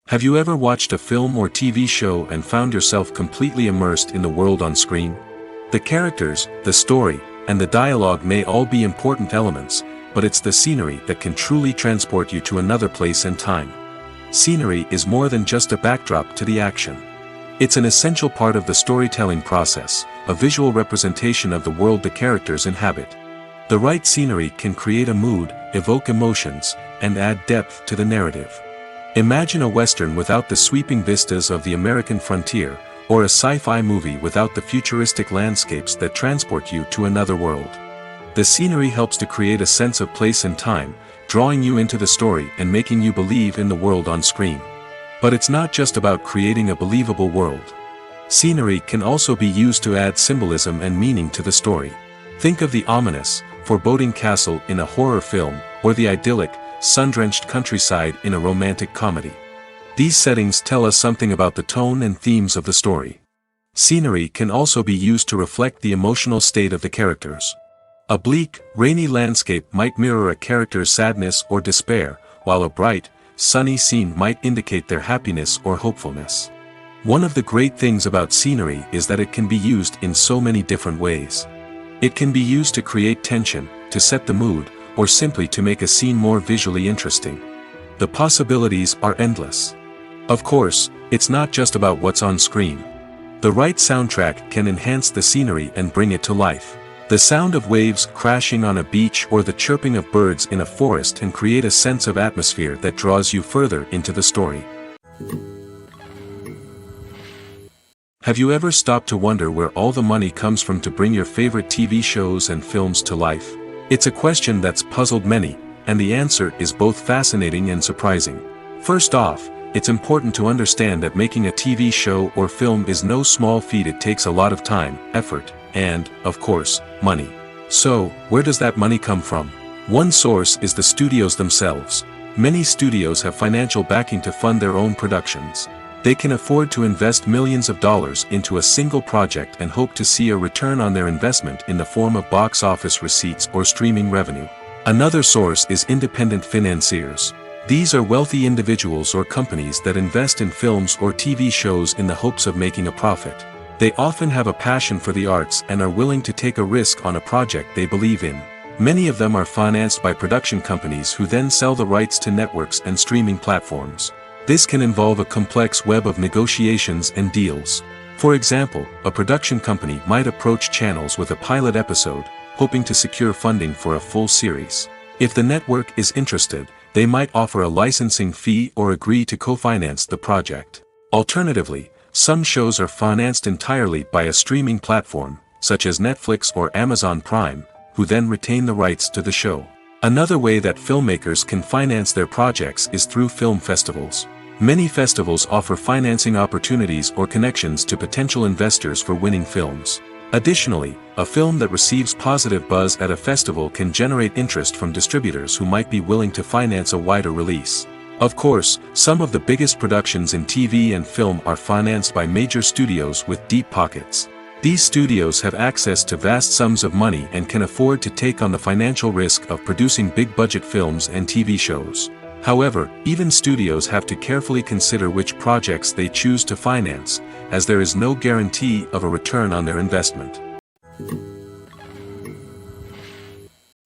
Have you ever watched a film or TV show and found yourself completely immersed in the world on screen? The characters, the story, and the dialogue may all be important elements, but it's the scenery that can truly transport you to another place and time. Scenery is more than just a backdrop to the action. It's an essential part of the storytelling process, a visual representation of the world the characters inhabit. The right scenery can create a mood, evoke emotions, and add depth to the narrative. Imagine a Western without the sweeping vistas of the American frontier, or a sci-fi movie without the futuristic landscapes that transport you to another world. The scenery helps to create a sense of place and time, drawing you into the story and making you believe in the world on screen. But it's not just about creating a believable world. Scenery can also be used to add symbolism and meaning to the story. Think of the ominous, foreboding castle in a horror film, or the idyllic, sun-drenched countryside in a romantic comedy. These settings tell us something about the tone and themes of the story. Scenery can also be used to reflect the emotional state of the characters. A bleak, rainy landscape might mirror a character's sadness or despair, while a bright, sunny scene might indicate their happiness or hopefulness. One of the great things about scenery is that it can be used in so many different ways. It can be used to create tension, to set the mood, or simply to make a scene more visually interesting. The possibilities are endless. Of course, it's not just about what's on screen. The right soundtrack can enhance the scenery and bring it to life. The sound of waves crashing on a beach or the chirping of birds in a forest can create a sense of atmosphere that draws you further into the story. Have you ever stopped to wonder where all the money comes from to bring your favorite TV shows and films to life? It's a question that's puzzled many, and the answer is both fascinating and surprising. First off, it's important to understand that making a TV show or film is no small feat. It takes a lot of time, effort, and, of course, money. So, where does that money come from? One source is the studios themselves. Many studios have financial backing to fund their own productions. They can afford to invest millions of dollars into a single project and hope to see a return on their investment in the form of box office receipts or streaming revenue. Another source is independent financiers. These are wealthy individuals or companies that invest in films or TV shows in the hopes of making a profit. They often have a passion for the arts and are willing to take a risk on a project they believe in. Many of them are financed by production companies who then sell the rights to networks and streaming platforms. This can involve a complex web of negotiations and deals. For example, a production company might approach channels with a pilot episode, hoping to secure funding for a full series. If the network is interested, they might offer a licensing fee or agree to co-finance the project. Alternatively, some shows are financed entirely by a streaming platform, such as Netflix or Amazon Prime, who then retain the rights to the show. Another way that filmmakers can finance their projects is through film festivals. Many festivals offer financing opportunities or connections to potential investors for winning films. Additionally, a film that receives positive buzz at a festival can generate interest from distributors who might be willing to finance a wider release. Of course, some of the biggest productions in TV and film are financed by major studios with deep pockets. These studios have access to vast sums of money and can afford to take on the financial risk of producing big-budget films and TV shows. However, even studios have to carefully consider which projects they choose to finance, as there is no guarantee of a return on their investment.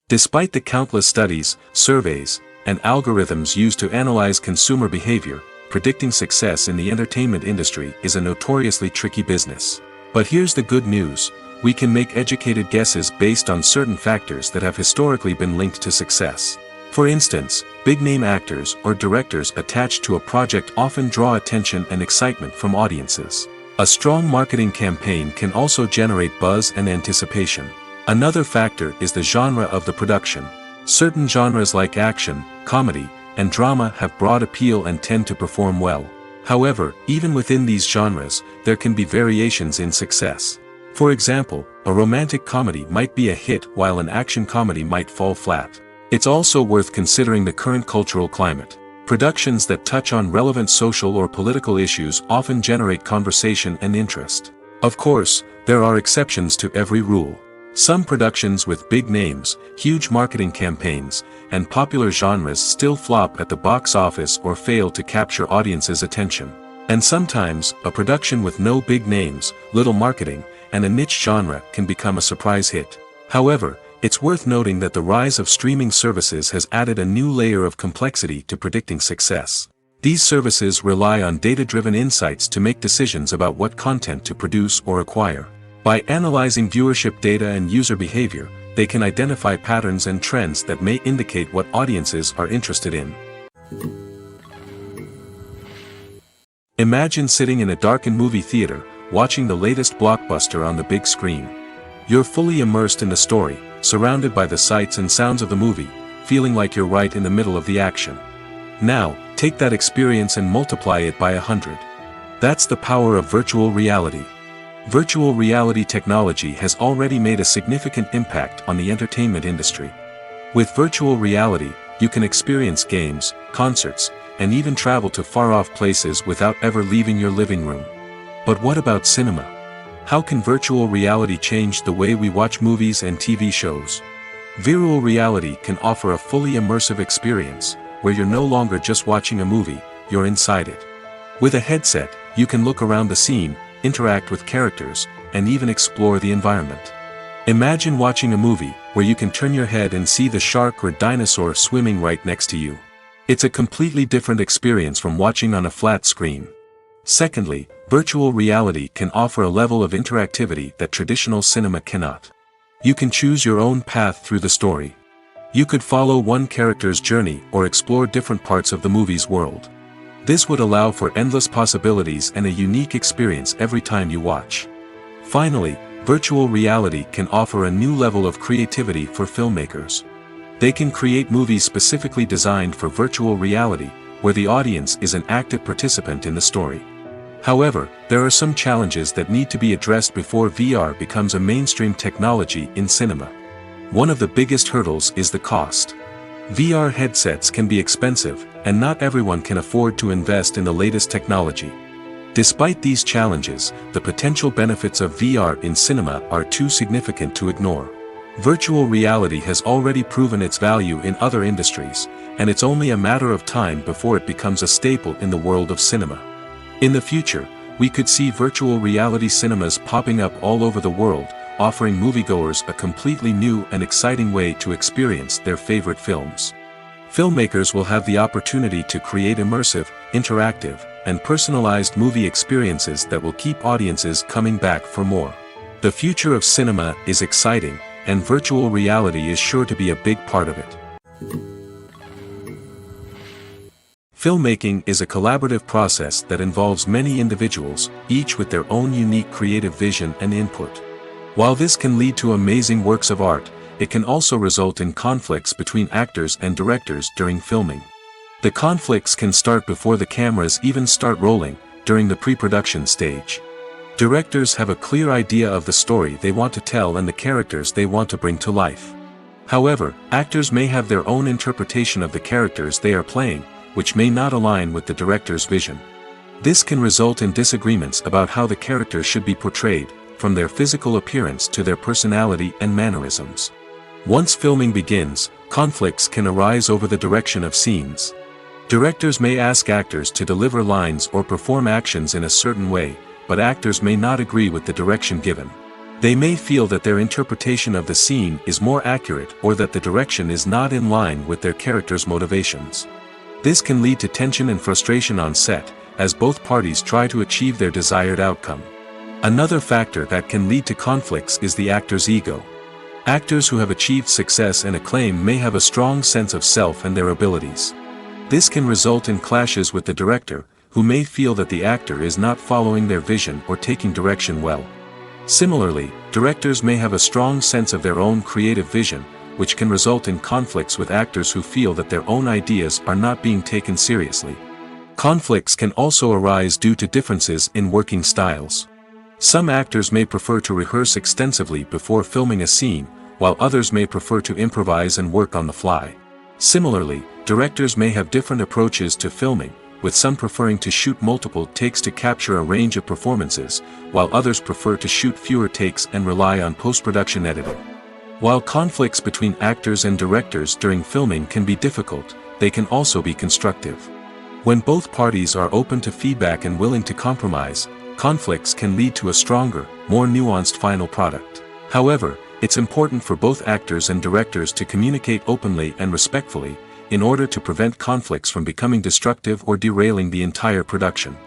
Despite the countless studies, surveys, and algorithms used to analyze consumer behavior, predicting success in the entertainment industry is a notoriously tricky business. But here's the good news: we can make educated guesses based on certain factors that have historically been linked to success. For instance, big-name actors or directors attached to a project often draw attention and excitement from audiences. A strong marketing campaign can also generate buzz and anticipation. Another factor is the genre of the production. Certain genres like action, comedy, and drama have broad appeal and tend to perform well. However, even within these genres, there can be variations in success. For example, a romantic comedy might be a hit while an action comedy might fall flat. It's also worth considering the current cultural climate. Productions that touch on relevant social or political issues often generate conversation and interest. Of course, there are exceptions to every rule. Some productions with big names, huge marketing campaigns, and popular genres still flop at the box office or fail to capture audiences' attention. And sometimes, a production with no big names, little marketing, and a niche genre can become a surprise hit. However, it's worth noting that the rise of streaming services has added a new layer of complexity to predicting success. These services rely on data-driven insights to make decisions about what content to produce or acquire. By analyzing viewership data and user behavior, they can identify patterns and trends that may indicate what audiences are interested in. Imagine sitting in a darkened movie theater, watching the latest blockbuster on the big screen. You're fully immersed in the story, surrounded by the sights and sounds of the movie, feeling like you're right in the middle of the action. Now, take that experience and multiply it by 100. That's the power of virtual reality. Virtual reality technology has already made a significant impact on the entertainment industry. With virtual reality, you can experience games, concerts, and even travel to far-off places without ever leaving your living room. But what about cinema? How can virtual reality change the way we watch movies and TV shows? Virtual reality can offer a fully immersive experience, where you're no longer just watching a movie, you're inside it. With a headset, you can look around the scene, interact with characters, and even explore the environment. Imagine watching a movie, where you can turn your head and see the shark or dinosaur swimming right next to you. It's a completely different experience from watching on a flat screen. Secondly, virtual reality can offer a level of interactivity that traditional cinema cannot. You can choose your own path through the story. You could follow one character's journey or explore different parts of the movie's world. This would allow for endless possibilities and a unique experience every time you watch. Finally, virtual reality can offer a new level of creativity for filmmakers. They can create movies specifically designed for virtual reality, where the audience is an active participant in the story. However, there are some challenges that need to be addressed before VR becomes a mainstream technology in cinema. One of the biggest hurdles is the cost. VR headsets can be expensive, and not everyone can afford to invest in the latest technology. Despite these challenges, the potential benefits of VR in cinema are too significant to ignore. Virtual reality has already proven its value in other industries, and it's only a matter of time before it becomes a staple in the world of cinema. In the future, we could see virtual reality cinemas popping up all over the world, offering moviegoers a completely new and exciting way to experience their favorite films. Filmmakers will have the opportunity to create immersive, interactive, and personalized movie experiences that will keep audiences coming back for more. The future of cinema is exciting, and virtual reality is sure to be a big part of it. Filmmaking is a collaborative process that involves many individuals, each with their own unique creative vision and input. While this can lead to amazing works of art, it can also result in conflicts between actors and directors during filming. The conflicts can start before the cameras even start rolling, during the pre-production stage. Directors have a clear idea of the story they want to tell and the characters they want to bring to life. However, actors may have their own interpretation of the characters they are playing, which may not align with the director's vision. This can result in disagreements about how the characters should be portrayed, from their physical appearance to their personality and mannerisms. Once filming begins, conflicts can arise over the direction of scenes. Directors may ask actors to deliver lines or perform actions in a certain way, but actors may not agree with the direction given. They may feel that their interpretation of the scene is more accurate or that the direction is not in line with their character's motivations. This can lead to tension and frustration on set, as both parties try to achieve their desired outcome. Another factor that can lead to conflicts is the actor's ego. Actors who have achieved success and acclaim may have a strong sense of self and their abilities. This can result in clashes with the director, who may feel that the actor is not following their vision or taking direction well. Similarly, directors may have a strong sense of their own creative vision, which can result in conflicts with actors who feel that their own ideas are not being taken seriously. Conflicts can also arise due to differences in working styles. Some actors may prefer to rehearse extensively before filming a scene, while others may prefer to improvise and work on the fly. Similarly, directors may have different approaches to filming, with some preferring to shoot multiple takes to capture a range of performances, while others prefer to shoot fewer takes and rely on post-production editing. While conflicts between actors and directors during filming can be difficult, they can also be constructive. When both parties are open to feedback and willing to compromise, conflicts can lead to a stronger, more nuanced final product. However, it's important for both actors and directors to communicate openly and respectfully, in order to prevent conflicts from becoming destructive or derailing the entire production.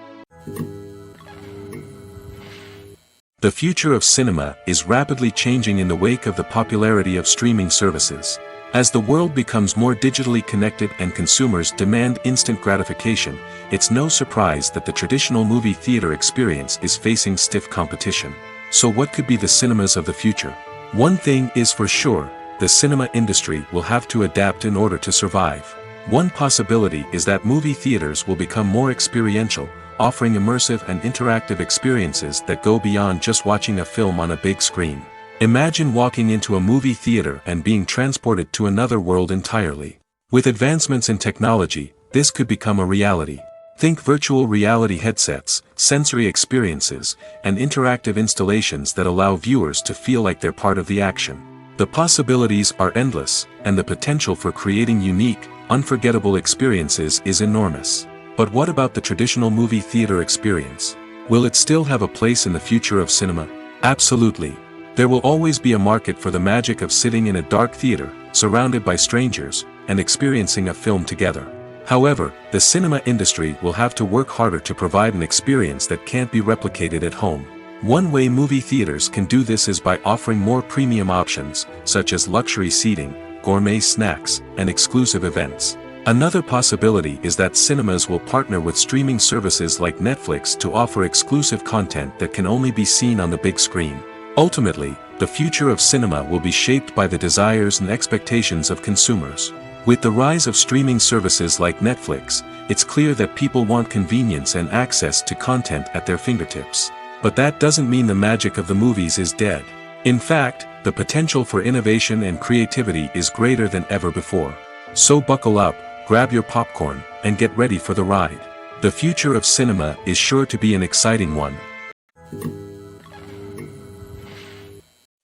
The future of cinema is rapidly changing in the wake of the popularity of streaming services. As the world becomes more digitally connected and consumers demand instant gratification, it's no surprise that the traditional movie theater experience is facing stiff competition. So what could be the cinemas of the future? One thing is for sure, the cinema industry will have to adapt in order to survive. One possibility is that movie theaters will become more experiential, offering immersive and interactive experiences that go beyond just watching a film on a big screen. Imagine walking into a movie theater and being transported to another world entirely. With advancements in technology, this could become a reality. Think virtual reality headsets, sensory experiences, and interactive installations that allow viewers to feel like they're part of the action. The possibilities are endless, and the potential for creating unique, unforgettable experiences is enormous. But what about the traditional movie theater experience? Will it still have a place in the future of cinema? Absolutely. There will always be a market for the magic of sitting in a dark theater, surrounded by strangers, and experiencing a film together. However, the cinema industry will have to work harder to provide an experience that can't be replicated at home. One way movie theaters can do this is by offering more premium options, such as luxury seating, gourmet snacks, and exclusive events. Another possibility is that cinemas will partner with streaming services like Netflix to offer exclusive content that can only be seen on the big screen. Ultimately, the future of cinema will be shaped by the desires and expectations of consumers. With the rise of streaming services like Netflix, it's clear that people want convenience and access to content at their fingertips. But that doesn't mean the magic of the movies is dead. In fact, the potential for innovation and creativity is greater than ever before. So buckle up, grab your popcorn, and get ready for the ride. The future of cinema is sure to be an exciting one.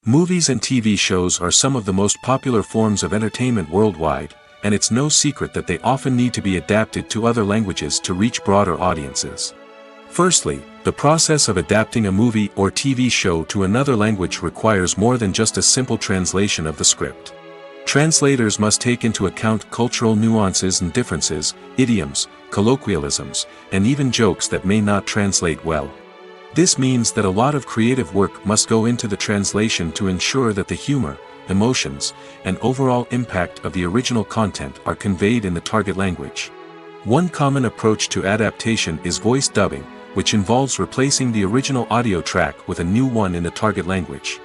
Movies and TV shows are some of the most popular forms of entertainment worldwide, and it's no secret that they often need to be adapted to other languages to reach broader audiences. Firstly, the process of adapting a movie or TV show to another language requires more than just a simple translation of the script. Translators must take into account cultural nuances and differences, idioms, colloquialisms, and even jokes that may not translate well. This means that a lot of creative work must go into the translation to ensure that the humor, emotions, and overall impact of the original content are conveyed in the target language. One common approach to adaptation is voice dubbing, which involves replacing the original audio track with a new one in the target language.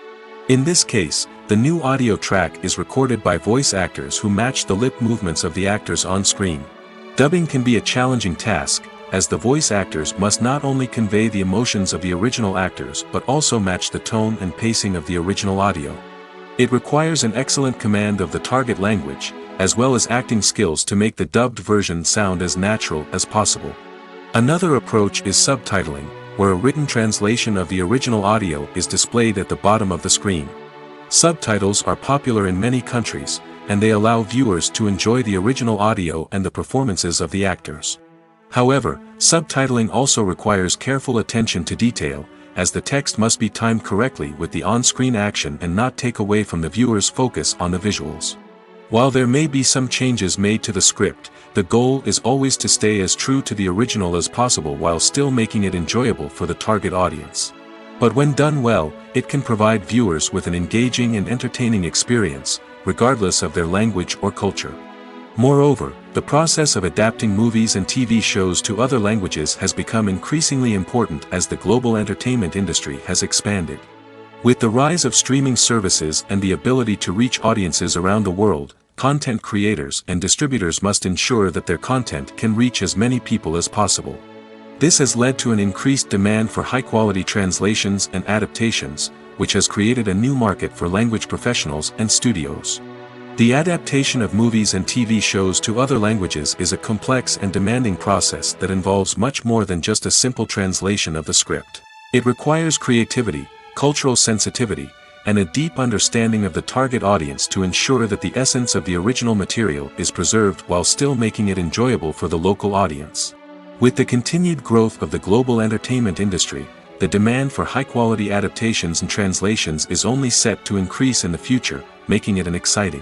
In this case, the new audio track is recorded by voice actors who match the lip movements of the actors on screen. Dubbing can be a challenging task, as the voice actors must not only convey the emotions of the original actors but also match the tone and pacing of the original audio. It requires an excellent command of the target language, as well as acting skills to make the dubbed version sound as natural as possible. Another approach is subtitling, where a written translation of the original audio is displayed at the bottom of the screen. Subtitles are popular in many countries, and they allow viewers to enjoy the original audio and the performances of the actors. However, subtitling also requires careful attention to detail, as the text must be timed correctly with the on-screen action and not take away from the viewer's focus on the visuals. While there may be some changes made to the script, the goal is always to stay as true to the original as possible while still making it enjoyable for the target audience. But when done well, it can provide viewers with an engaging and entertaining experience, regardless of their language or culture. Moreover, the process of adapting movies and TV shows to other languages has become increasingly important as the global entertainment industry has expanded. With the rise of streaming services and the ability to reach audiences around the world, content creators and distributors must ensure that their content can reach as many people as possible. This has led to an increased demand for high-quality translations and adaptations, which has created a new market for language professionals and studios. The adaptation of movies and TV shows to other languages is a complex and demanding process that involves much more than just a simple translation of the script. It requires creativity, cultural sensitivity, and a deep understanding of the target audience to ensure that the essence of the original material is preserved while still making it enjoyable for the local audience. With the continued growth of the global entertainment industry, the demand for high-quality adaptations and translations is only set to increase in the future, making it an exciting.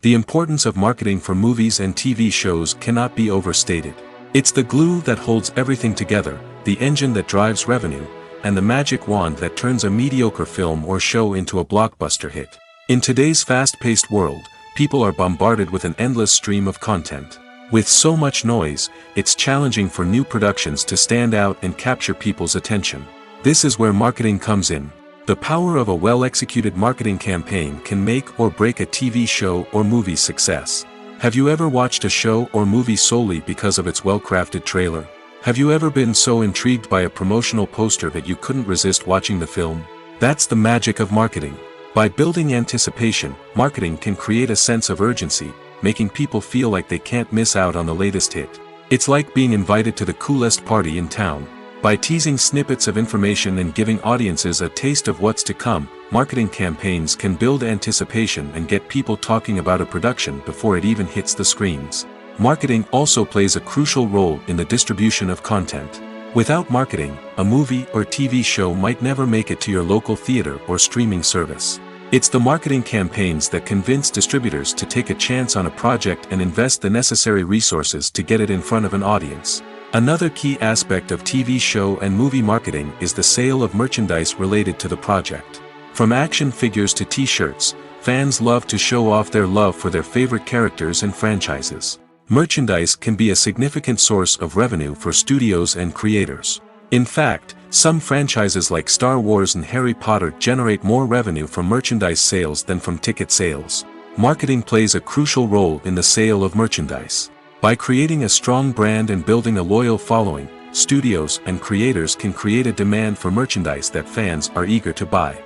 The importance of marketing for movies and TV shows cannot be overstated. It's the glue that holds everything together, the engine that drives revenue, and the magic wand that turns a mediocre film or show into a blockbuster hit. In today's fast-paced world, people are bombarded with an endless stream of content. With so much noise, it's challenging for new productions to stand out and capture people's attention. This is where marketing comes in. The power of a well-executed marketing campaign can make or break a TV show or movie's success. Have you ever watched a show or movie solely because of its well-crafted trailer? Have you ever been so intrigued by a promotional poster that you couldn't resist watching the film? That's the magic of marketing. By building anticipation, marketing can create a sense of urgency, making people feel like they can't miss out on the latest hit. It's like being invited to the coolest party in town. By teasing snippets of information and giving audiences a taste of what's to come, marketing campaigns can build anticipation and get people talking about a production before it even hits the screens. Marketing also plays a crucial role in the distribution of content. Without marketing, a movie or TV show might never make it to your local theater or streaming service. It's the marketing campaigns that convince distributors to take a chance on a project and invest the necessary resources to get it in front of an audience. Another key aspect of TV show and movie marketing is the sale of merchandise related to the project. From action figures to t-shirts, fans love to show off their love for their favorite characters and franchises. Merchandise can be a significant source of revenue for studios and creators. In fact, some franchises like Star Wars and Harry Potter generate more revenue from merchandise sales than from ticket sales. Marketing plays a crucial role in the sale of merchandise. By creating a strong brand and building a loyal following, studios and creators can create a demand for merchandise that fans are eager to buy.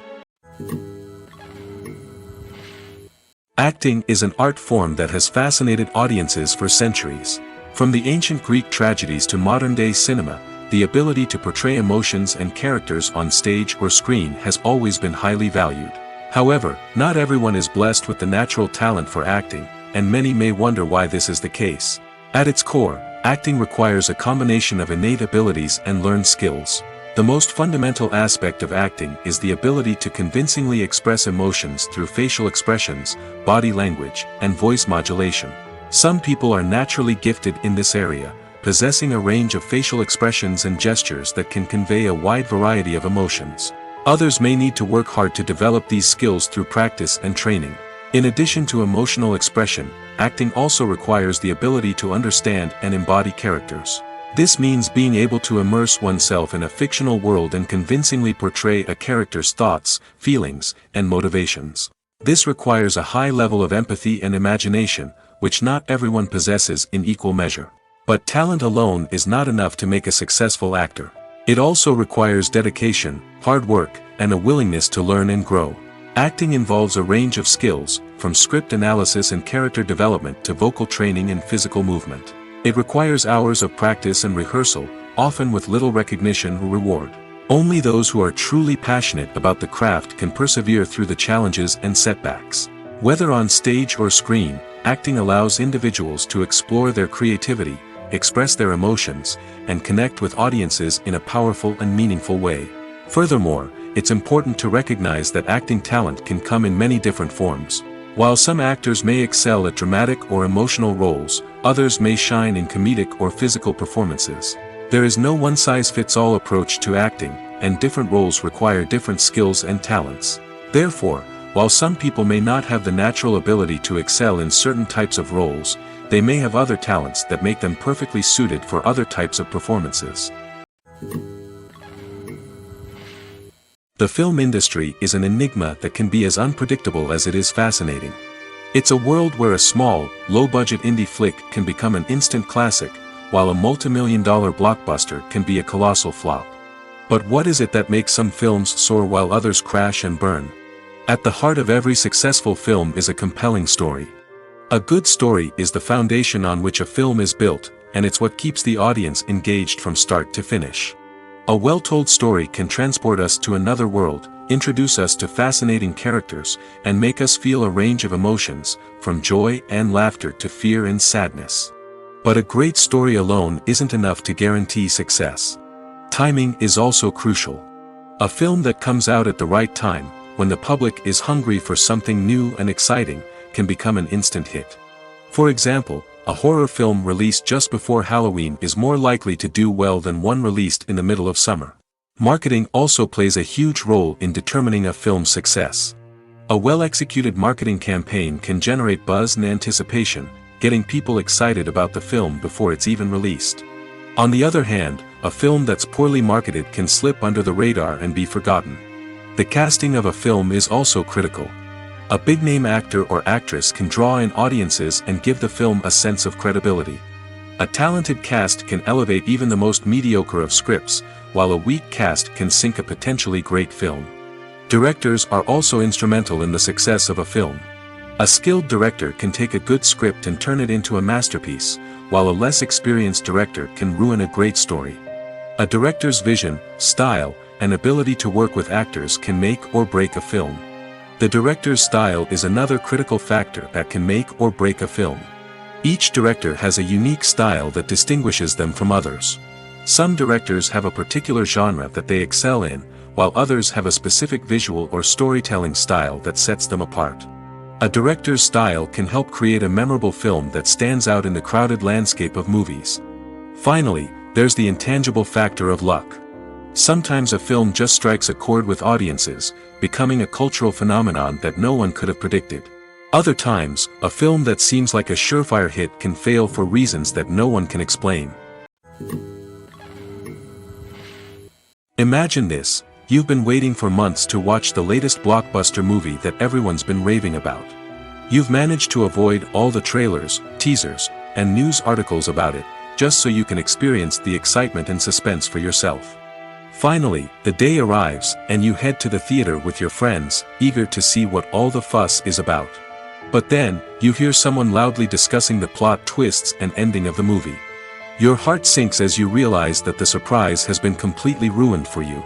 Acting is an art form that has fascinated audiences for centuries. From the ancient Greek tragedies to modern-day cinema, the ability to portray emotions and characters on stage or screen has always been highly valued. However, not everyone is blessed with the natural talent for acting, and many may wonder why this is the case. At its core, acting requires a combination of innate abilities and learned skills. The most fundamental aspect of acting is the ability to convincingly express emotions through facial expressions, body language, and voice modulation. Some people are naturally gifted in this area, possessing a range of facial expressions and gestures that can convey a wide variety of emotions. Others may need to work hard to develop these skills through practice and training. In addition to emotional expression, acting also requires the ability to understand and embody characters. This means being able to immerse oneself in a fictional world and convincingly portray a character's thoughts, feelings, and motivations. This requires a high level of empathy and imagination, which not everyone possesses in equal measure. But talent alone is not enough to make a successful actor. It also requires dedication, hard work, and a willingness to learn and grow. Acting involves a range of skills, from script analysis and character development to vocal training and physical movement. It requires hours of practice and rehearsal, often with little recognition or reward. Only those who are truly passionate about the craft can persevere through the challenges and setbacks. Whether on stage or screen, acting allows individuals to explore their creativity, express their emotions, and connect with audiences in a powerful and meaningful way. Furthermore, it's important to recognize that acting talent can come in many different forms. While some actors may excel at dramatic or emotional roles, others may shine in comedic or physical performances. There is no one-size-fits-all approach to acting, and different roles require different skills and talents. Therefore, while some people may not have the natural ability to excel in certain types of roles, they may have other talents that make them perfectly suited for other types of performances. The film industry is an enigma that can be as unpredictable as it is fascinating. It's a world where a small, low-budget indie flick can become an instant classic, while a multi-million-dollar blockbuster can be a colossal flop. But what is it that makes some films soar while others crash and burn? At the heart of every successful film is a compelling story. A good story is the foundation on which a film is built, and it's what keeps the audience engaged from start to finish. A well-told story can transport us to another world, introduce us to fascinating characters, and make us feel a range of emotions, from joy and laughter to fear and sadness. But a great story alone isn't enough to guarantee success. Timing is also crucial. A film that comes out at the right time, when the public is hungry for something new and exciting, can become an instant hit. For example, a horror film released just before Halloween is more likely to do well than one released in the middle of summer. Marketing also plays a huge role in determining a film's success. A well-executed marketing campaign can generate buzz and anticipation, getting people excited about the film before it's even released. On the other hand, a film that's poorly marketed can slip under the radar and be forgotten. The casting of a film is also critical. A big-name actor or actress can draw in audiences and give the film a sense of credibility. A talented cast can elevate even the most mediocre of scripts, while a weak cast can sink a potentially great film. Directors are also instrumental in the success of a film. A skilled director can take a good script and turn it into a masterpiece, while a less experienced director can ruin a great story. A director's vision, style, and ability to work with actors can make or break a film. The director's style is another critical factor that can make or break a film. Each director has a unique style that distinguishes them from others. Some directors have a particular genre that they excel in, while others have a specific visual or storytelling style that sets them apart. A director's style can help create a memorable film that stands out in the crowded landscape of movies. Finally, there's the intangible factor of luck. Sometimes a film just strikes a chord with audiences, becoming a cultural phenomenon that no one could have predicted. Other times, a film that seems like a surefire hit can fail for reasons that no one can explain. Imagine this: you've been waiting for months to watch the latest blockbuster movie that everyone's been raving about. You've managed to avoid all the trailers, teasers, and news articles about it, just so you can experience the excitement and suspense for yourself. Finally, the day arrives, and you head to the theater with your friends, eager to see what all the fuss is about. But then, you hear someone loudly discussing the plot twists and ending of the movie. Your heart sinks as you realize that the surprise has been completely ruined for you.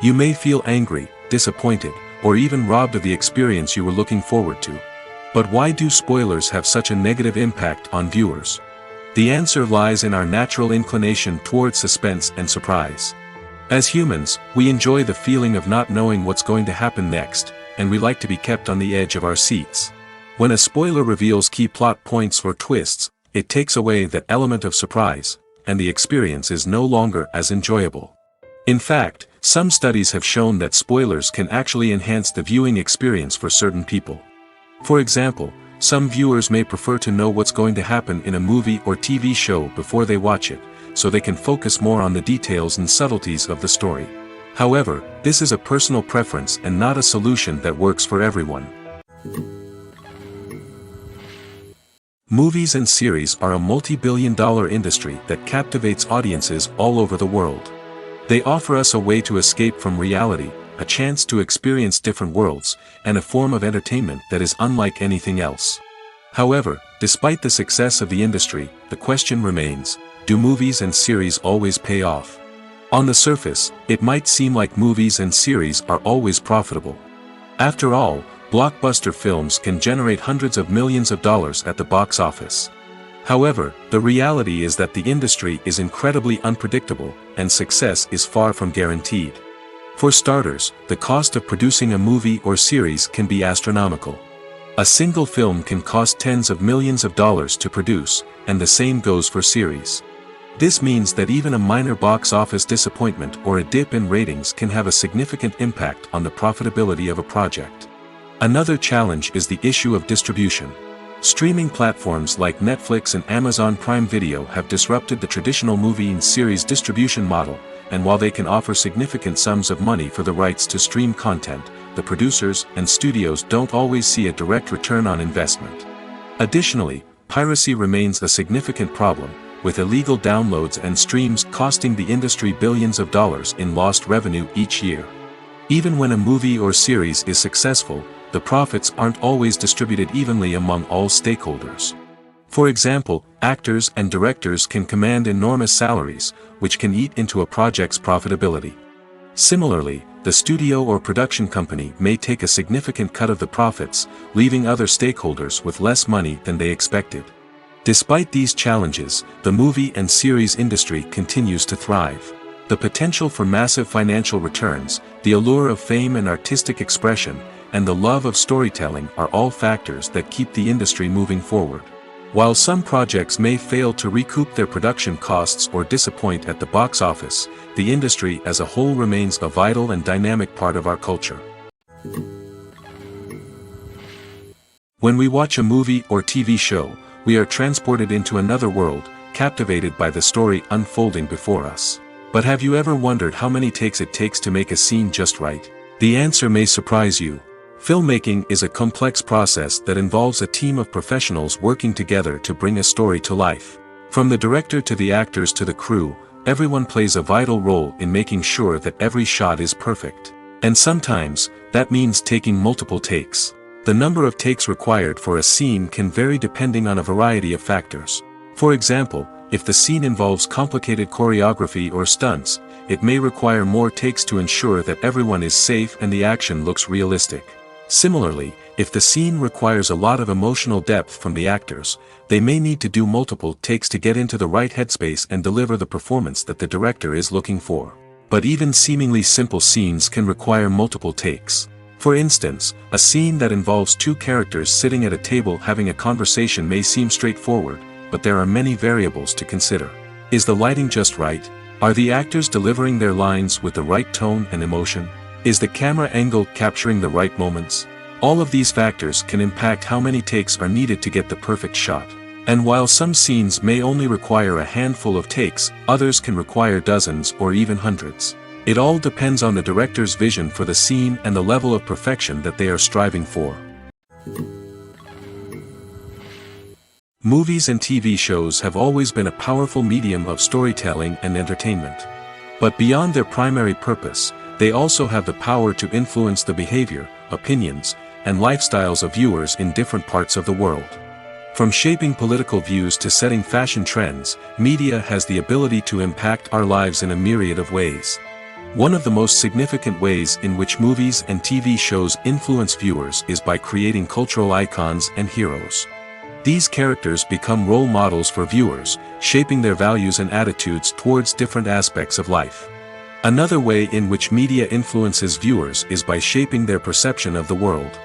You may feel angry, disappointed, or even robbed of the experience you were looking forward to. But why do spoilers have such a negative impact on viewers? The answer lies in our natural inclination toward suspense and surprise. As humans, we enjoy the feeling of not knowing what's going to happen next, and we like to be kept on the edge of our seats. When a spoiler reveals key plot points or twists, it takes away that element of surprise, and the experience is no longer as enjoyable. In fact, some studies have shown that spoilers can actually enhance the viewing experience for certain people. For example, some viewers may prefer to know what's going to happen in a movie or TV show before they watch it, so they can focus more on the details and subtleties of the story. However, this is a personal preference and not a solution that works for everyone. Movies and series are a multi-billion-dollar industry that captivates audiences all over the world. They offer us a way to escape from reality, a chance to experience different worlds, and a form of entertainment that is unlike anything else. However, despite the success of the industry, the question remains: do movies and series always pay off? On the surface, it might seem like movies and series are always profitable. After all, blockbuster films can generate hundreds of millions of dollars at the box office. However, the reality is that the industry is incredibly unpredictable, and success is far from guaranteed. For starters, the cost of producing a movie or series can be astronomical. A single film can cost tens of millions of dollars to produce, and the same goes for series. This means that even a minor box office disappointment or a dip in ratings can have a significant impact on the profitability of a project. Another challenge is the issue of distribution. Streaming platforms like Netflix and Amazon Prime Video have disrupted the traditional movie and series distribution model, and while they can offer significant sums of money for the rights to stream content, the producers and studios don't always see a direct return on investment. Additionally, piracy remains a significant problem, with illegal downloads and streams costing the industry billions of dollars in lost revenue each year. Even when a movie or series is successful, the profits aren't always distributed evenly among all stakeholders. For example, actors and directors can command enormous salaries, which can eat into a project's profitability. Similarly, the studio or production company may take a significant cut of the profits, leaving other stakeholders with less money than they expected. Despite these challenges, the movie and series industry continues to thrive. The potential for massive financial returns, the allure of fame and artistic expression, and the love of storytelling are all factors that keep the industry moving forward. While some projects may fail to recoup their production costs or disappoint at the box office, the industry as a whole remains a vital and dynamic part of our culture. When we watch a movie or TV show, we are transported into another world, captivated by the story unfolding before us. But have you ever wondered how many takes it takes to make a scene just right? The answer may surprise you. Filmmaking is a complex process that involves a team of professionals working together to bring a story to life. From the director to the actors to the crew, everyone plays a vital role in making sure that every shot is perfect. And sometimes, that means taking multiple takes. The number of takes required for a scene can vary depending on a variety of factors. For example, if the scene involves complicated choreography or stunts, it may require more takes to ensure that everyone is safe and the action looks realistic. Similarly, if the scene requires a lot of emotional depth from the actors, they may need to do multiple takes to get into the right headspace and deliver the performance that the director is looking for. But even seemingly simple scenes can require multiple takes. For instance, a scene that involves two characters sitting at a table having a conversation may seem straightforward, but there are many variables to consider. Is the lighting just right? Are the actors delivering their lines with the right tone and emotion? Is the camera angle capturing the right moments? All of these factors can impact how many takes are needed to get the perfect shot. And while some scenes may only require a handful of takes, others can require dozens or even hundreds. It all depends on the director's vision for the scene and the level of perfection that they are striving for. Movies and TV shows have always been a powerful medium of storytelling and entertainment. But beyond their primary purpose, they also have the power to influence the behavior, opinions, and lifestyles of viewers in different parts of the world. From shaping political views to setting fashion trends, media has the ability to impact our lives in a myriad of ways. One of the most significant ways in which movies and TV shows influence viewers is by creating cultural icons and heroes. These characters become role models for viewers, shaping their values and attitudes towards different aspects of life. Another way in which media influences viewers is by shaping their perception of the world.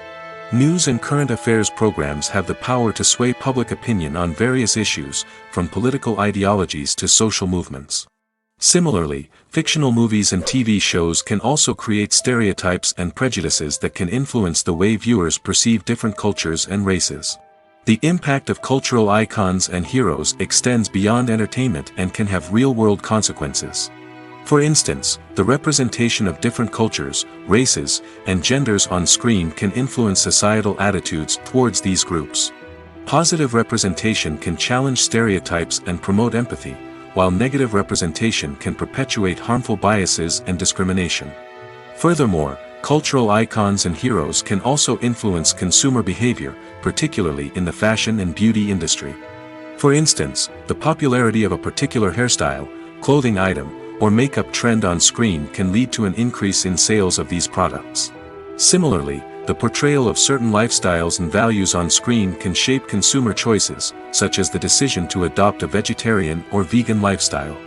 News and current affairs programs have the power to sway public opinion on various issues, from political ideologies to social movements. Similarly, fictional movies and TV shows can also create stereotypes and prejudices that can influence the way viewers perceive different cultures and races. The impact of cultural icons and heroes extends beyond entertainment and can have real-world consequences. For instance, the representation of different cultures, races, and genders on screen can influence societal attitudes towards these groups. Positive representation can challenge stereotypes and promote empathy, while negative representation can perpetuate harmful biases and discrimination. Furthermore, cultural icons and heroes can also influence consumer behavior, particularly in the fashion and beauty industry. For instance, the popularity of a particular hairstyle, clothing item, or makeup trend on screen can lead to an increase in sales of these products. Similarly, the portrayal of certain lifestyles and values on screen can shape consumer choices, such as the decision to adopt a vegetarian or vegan lifestyle.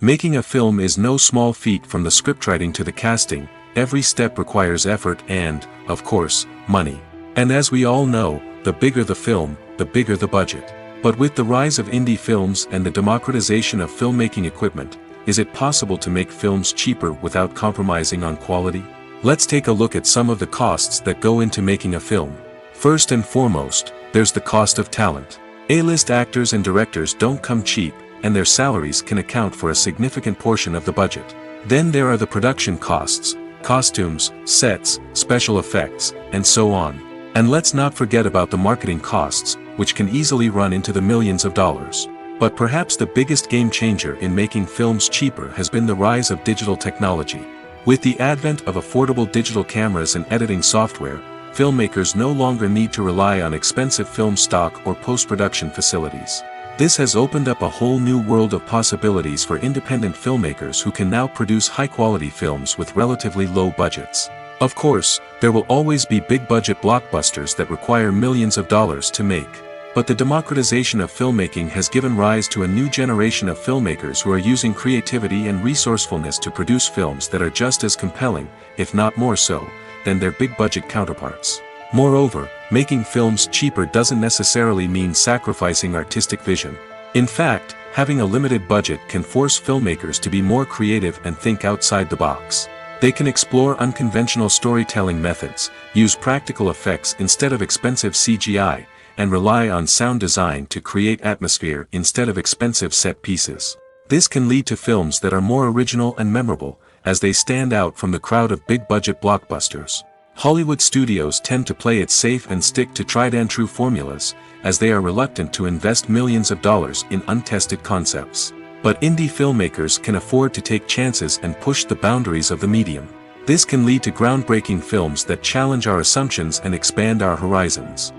Making a film is no small feat. From the scriptwriting to the casting, every step requires effort and, of course, money. And as we all know, the bigger the film, the bigger the budget. But with the rise of indie films and the democratization of filmmaking equipment, is it possible to make films cheaper without compromising on quality? Let's take a look at some of the costs that go into making a film. First and foremost, there's the cost of talent. A-list actors and directors don't come cheap, and their salaries can account for a significant portion of the budget. Then there are the production costs, costumes, sets, special effects, and so on. And let's not forget about the marketing costs, which can easily run into the millions of dollars. But perhaps the biggest game changer in making films cheaper has been the rise of digital technology. With the advent of affordable digital cameras and editing software, filmmakers no longer need to rely on expensive film stock or post-production facilities. This has opened up a whole new world of possibilities for independent filmmakers who can now produce high-quality films with relatively low budgets. Of course, there will always be big-budget blockbusters that require millions of dollars to make. But the democratization of filmmaking has given rise to a new generation of filmmakers who are using creativity and resourcefulness to produce films that are just as compelling, if not more so, than their big-budget counterparts. Moreover, making films cheaper doesn't necessarily mean sacrificing artistic vision. In fact, having a limited budget can force filmmakers to be more creative and think outside the box. They can explore unconventional storytelling methods, use practical effects instead of expensive CGI, and rely on sound design to create atmosphere instead of expensive set pieces. This can lead to films that are more original and memorable, as they stand out from the crowd of big-budget blockbusters. Hollywood studios tend to play it safe and stick to tried-and-true formulas, as they are reluctant to invest millions of dollars in untested concepts. But indie filmmakers can afford to take chances and push the boundaries of the medium. This can lead to groundbreaking films that challenge our assumptions and expand our horizons.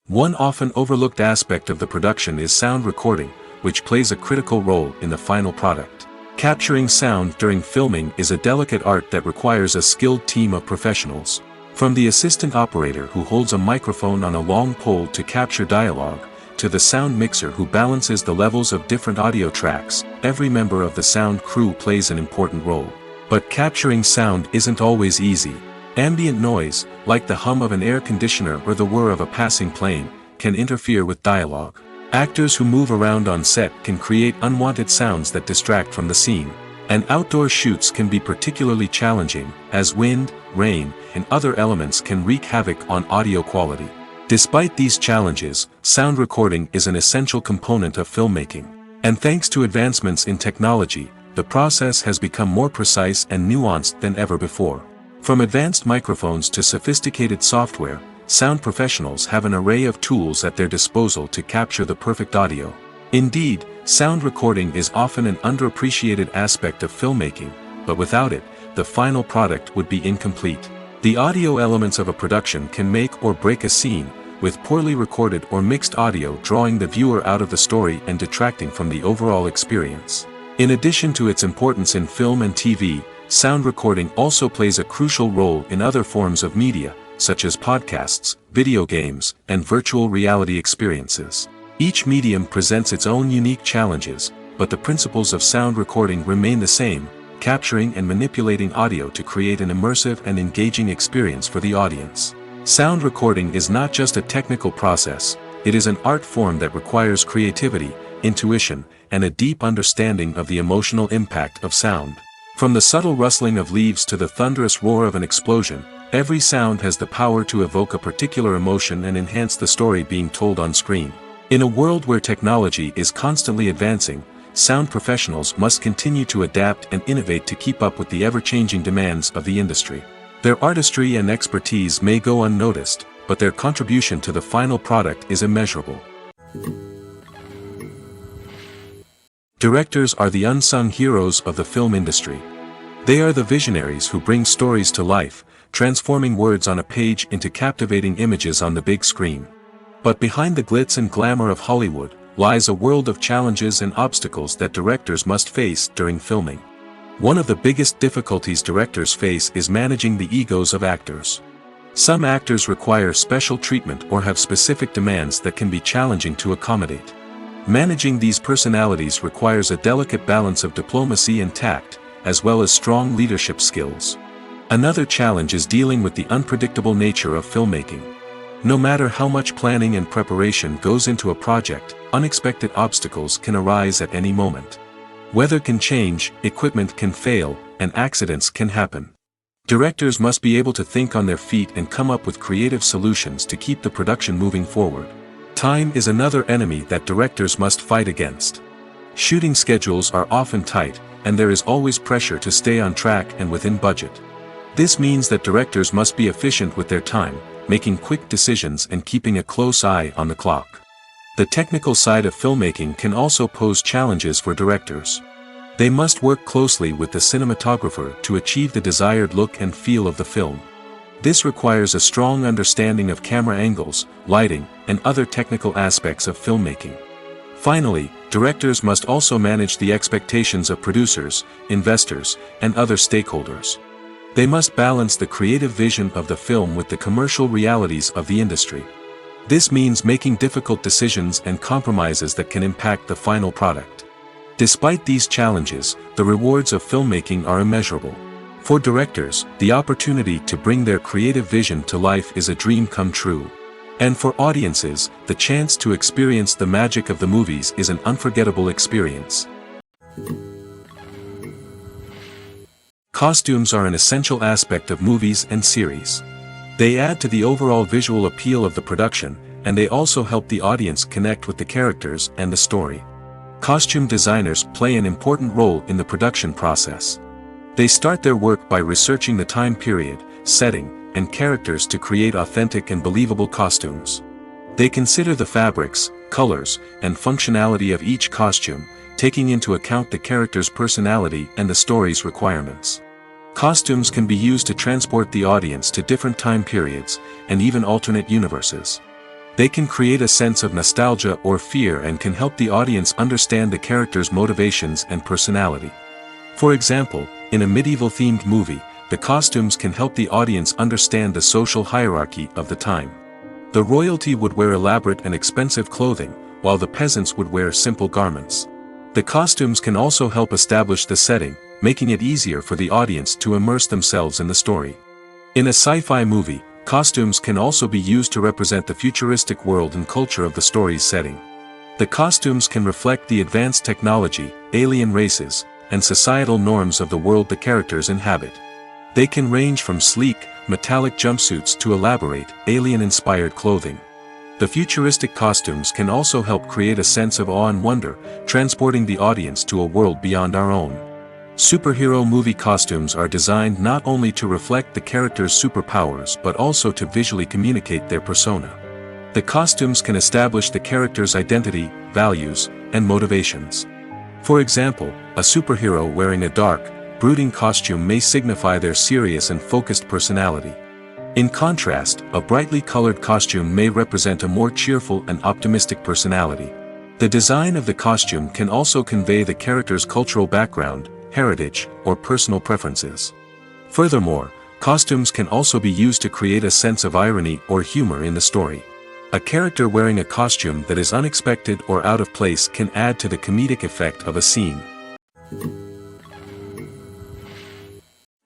One often overlooked aspect of the production is sound recording, which plays a critical role in the final product. Capturing sound during filming is a delicate art that requires a skilled team of professionals. From the assistant operator who holds a microphone on a long pole to capture dialogue, to the sound mixer who balances the levels of different audio tracks, every member of the sound crew plays an important role. But capturing sound isn't always easy. Ambient noise, like the hum of an air conditioner or the whir of a passing plane, can interfere with dialogue. Actors who move around on set can create unwanted sounds that distract from the scene. And outdoor shoots can be particularly challenging, as wind, rain, and other elements can wreak havoc on audio quality. Despite these challenges, sound recording is an essential component of filmmaking. And thanks to advancements in technology, the process has become more precise and nuanced than ever before. From advanced microphones to sophisticated software, sound professionals have an array of tools at their disposal to capture the perfect audio. Indeed, sound recording is often an underappreciated aspect of filmmaking, but without it, the final product would be incomplete. The audio elements of a production can make or break a scene, with poorly recorded or mixed audio drawing the viewer out of the story and detracting from the overall experience. In addition to its importance in film and TV, sound recording also plays a crucial role in other forms of media, such as podcasts, video games, and virtual reality experiences. Each medium presents its own unique challenges, but the principles of sound recording remain the same, capturing and manipulating audio to create an immersive and engaging experience for the audience. Sound recording is not just a technical process, it is an art form that requires creativity, intuition, and a deep understanding of the emotional impact of sound. From the subtle rustling of leaves to the thunderous roar of an explosion, every sound has the power to evoke a particular emotion and enhance the story being told on screen. In a world where technology is constantly advancing, sound professionals must continue to adapt and innovate to keep up with the ever-changing demands of the industry. Their artistry and expertise may go unnoticed, but their contribution to the final product is immeasurable. Directors are the unsung heroes of the film industry. They are the visionaries who bring stories to life, transforming words on a page into captivating images on the big screen. But behind the glitz and glamour of Hollywood, lies a world of challenges and obstacles that directors must face during filming. One of the biggest difficulties directors face is managing the egos of actors. Some actors require special treatment or have specific demands that can be challenging to accommodate. Managing these personalities requires a delicate balance of diplomacy and tact, as well as strong leadership skills. Another challenge is dealing with the unpredictable nature of filmmaking. No matter how much planning and preparation goes into a project, unexpected obstacles can arise at any moment. Weather can change, equipment can fail, and accidents can happen. Directors must be able to think on their feet and come up with creative solutions to keep the production moving forward. Time is another enemy that directors must fight against. Shooting schedules are often tight, and there is always pressure to stay on track and within budget. This means that directors must be efficient with their time, making quick decisions and keeping a close eye on the clock. The technical side of filmmaking can also pose challenges for directors. They must work closely with the cinematographer to achieve the desired look and feel of the film. This requires a strong understanding of camera angles, lighting, and other technical aspects of filmmaking. Finally, directors must also manage the expectations of producers, investors, and other stakeholders. They must balance the creative vision of the film with the commercial realities of the industry. This means making difficult decisions and compromises that can impact the final product. Despite these challenges, the rewards of filmmaking are immeasurable. For directors, the opportunity to bring their creative vision to life is a dream come true. And for audiences, the chance to experience the magic of the movies is an unforgettable experience. Costumes are an essential aspect of movies and series. They add to the overall visual appeal of the production, and they also help the audience connect with the characters and the story. Costume designers play an important role in the production process. They start their work by researching the time period, setting, and characters to create authentic and believable costumes. They consider the fabrics, colors, and functionality of each costume, taking into account the character's personality and the story's requirements. Costumes can be used to transport the audience to different time periods, and even alternate universes. They can create a sense of nostalgia or fear and can help the audience understand the character's motivations and personality. For example, in a medieval-themed movie, the costumes can help the audience understand the social hierarchy of the time. The royalty would wear elaborate and expensive clothing, while the peasants would wear simple garments. The costumes can also help establish the setting, making it easier for the audience to immerse themselves in the story. In a sci-fi movie, costumes can also be used to represent the futuristic world and culture of the story's setting. The costumes can reflect the advanced technology, alien races, and societal norms of the world the characters inhabit. They can range from sleek, metallic jumpsuits to elaborate, alien-inspired clothing. The futuristic costumes can also help create a sense of awe and wonder, transporting the audience to a world beyond our own. Superhero movie costumes are designed not only to reflect the character's superpowers but also to visually communicate their persona. The costumes can establish the character's identity, values, and motivations. For example, a superhero wearing a dark, brooding costume may signify their serious and focused personality. In contrast, a brightly colored costume may represent a more cheerful and optimistic personality. The design of the costume can also convey the character's cultural background, heritage, or personal preferences. Furthermore, costumes can also be used to create a sense of irony or humor in the story. A character wearing a costume that is unexpected or out of place can add to the comedic effect of a scene.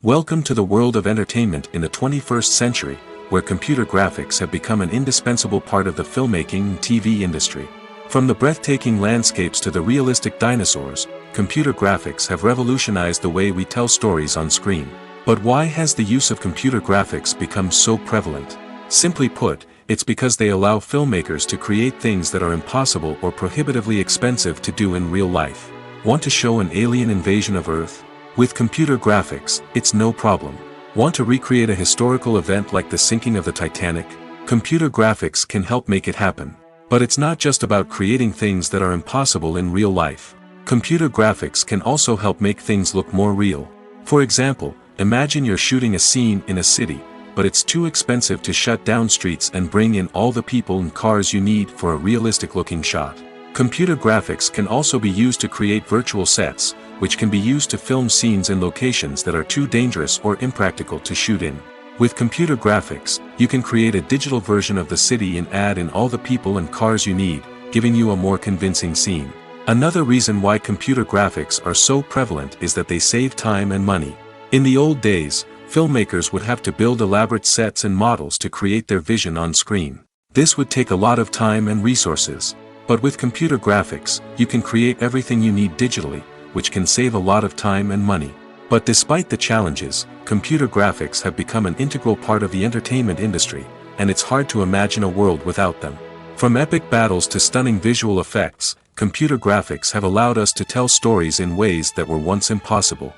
Welcome to the world of entertainment in the 21st century, where computer graphics have become an indispensable part of the filmmaking and TV industry. From the breathtaking landscapes to the realistic dinosaurs, computer graphics have revolutionized the way we tell stories on screen. But why has the use of computer graphics become so prevalent? Simply put, it's because they allow filmmakers to create things that are impossible or prohibitively expensive to do in real life. Want to show an alien invasion of Earth? With computer graphics, it's no problem. Want to recreate a historical event like the sinking of the Titanic? Computer graphics can help make it happen. But it's not just about creating things that are impossible in real life. Computer graphics can also help make things look more real. For example, imagine you're shooting a scene in a city, but it's too expensive to shut down streets and bring in all the people and cars you need for a realistic-looking shot. Computer graphics can also be used to create virtual sets, which can be used to film scenes in locations that are too dangerous or impractical to shoot in. With computer graphics, you can create a digital version of the city and add in all the people and cars you need, giving you a more convincing scene. Another reason why computer graphics are so prevalent is that they save time and money. In the old days, filmmakers would have to build elaborate sets and models to create their vision on screen. This would take a lot of time and resources. But with computer graphics, you can create everything you need digitally, which can save a lot of time and money. But despite the challenges, computer graphics have become an integral part of the entertainment industry, and it's hard to imagine a world without them. From epic battles to stunning visual effects, computer graphics have allowed us to tell stories in ways that were once impossible.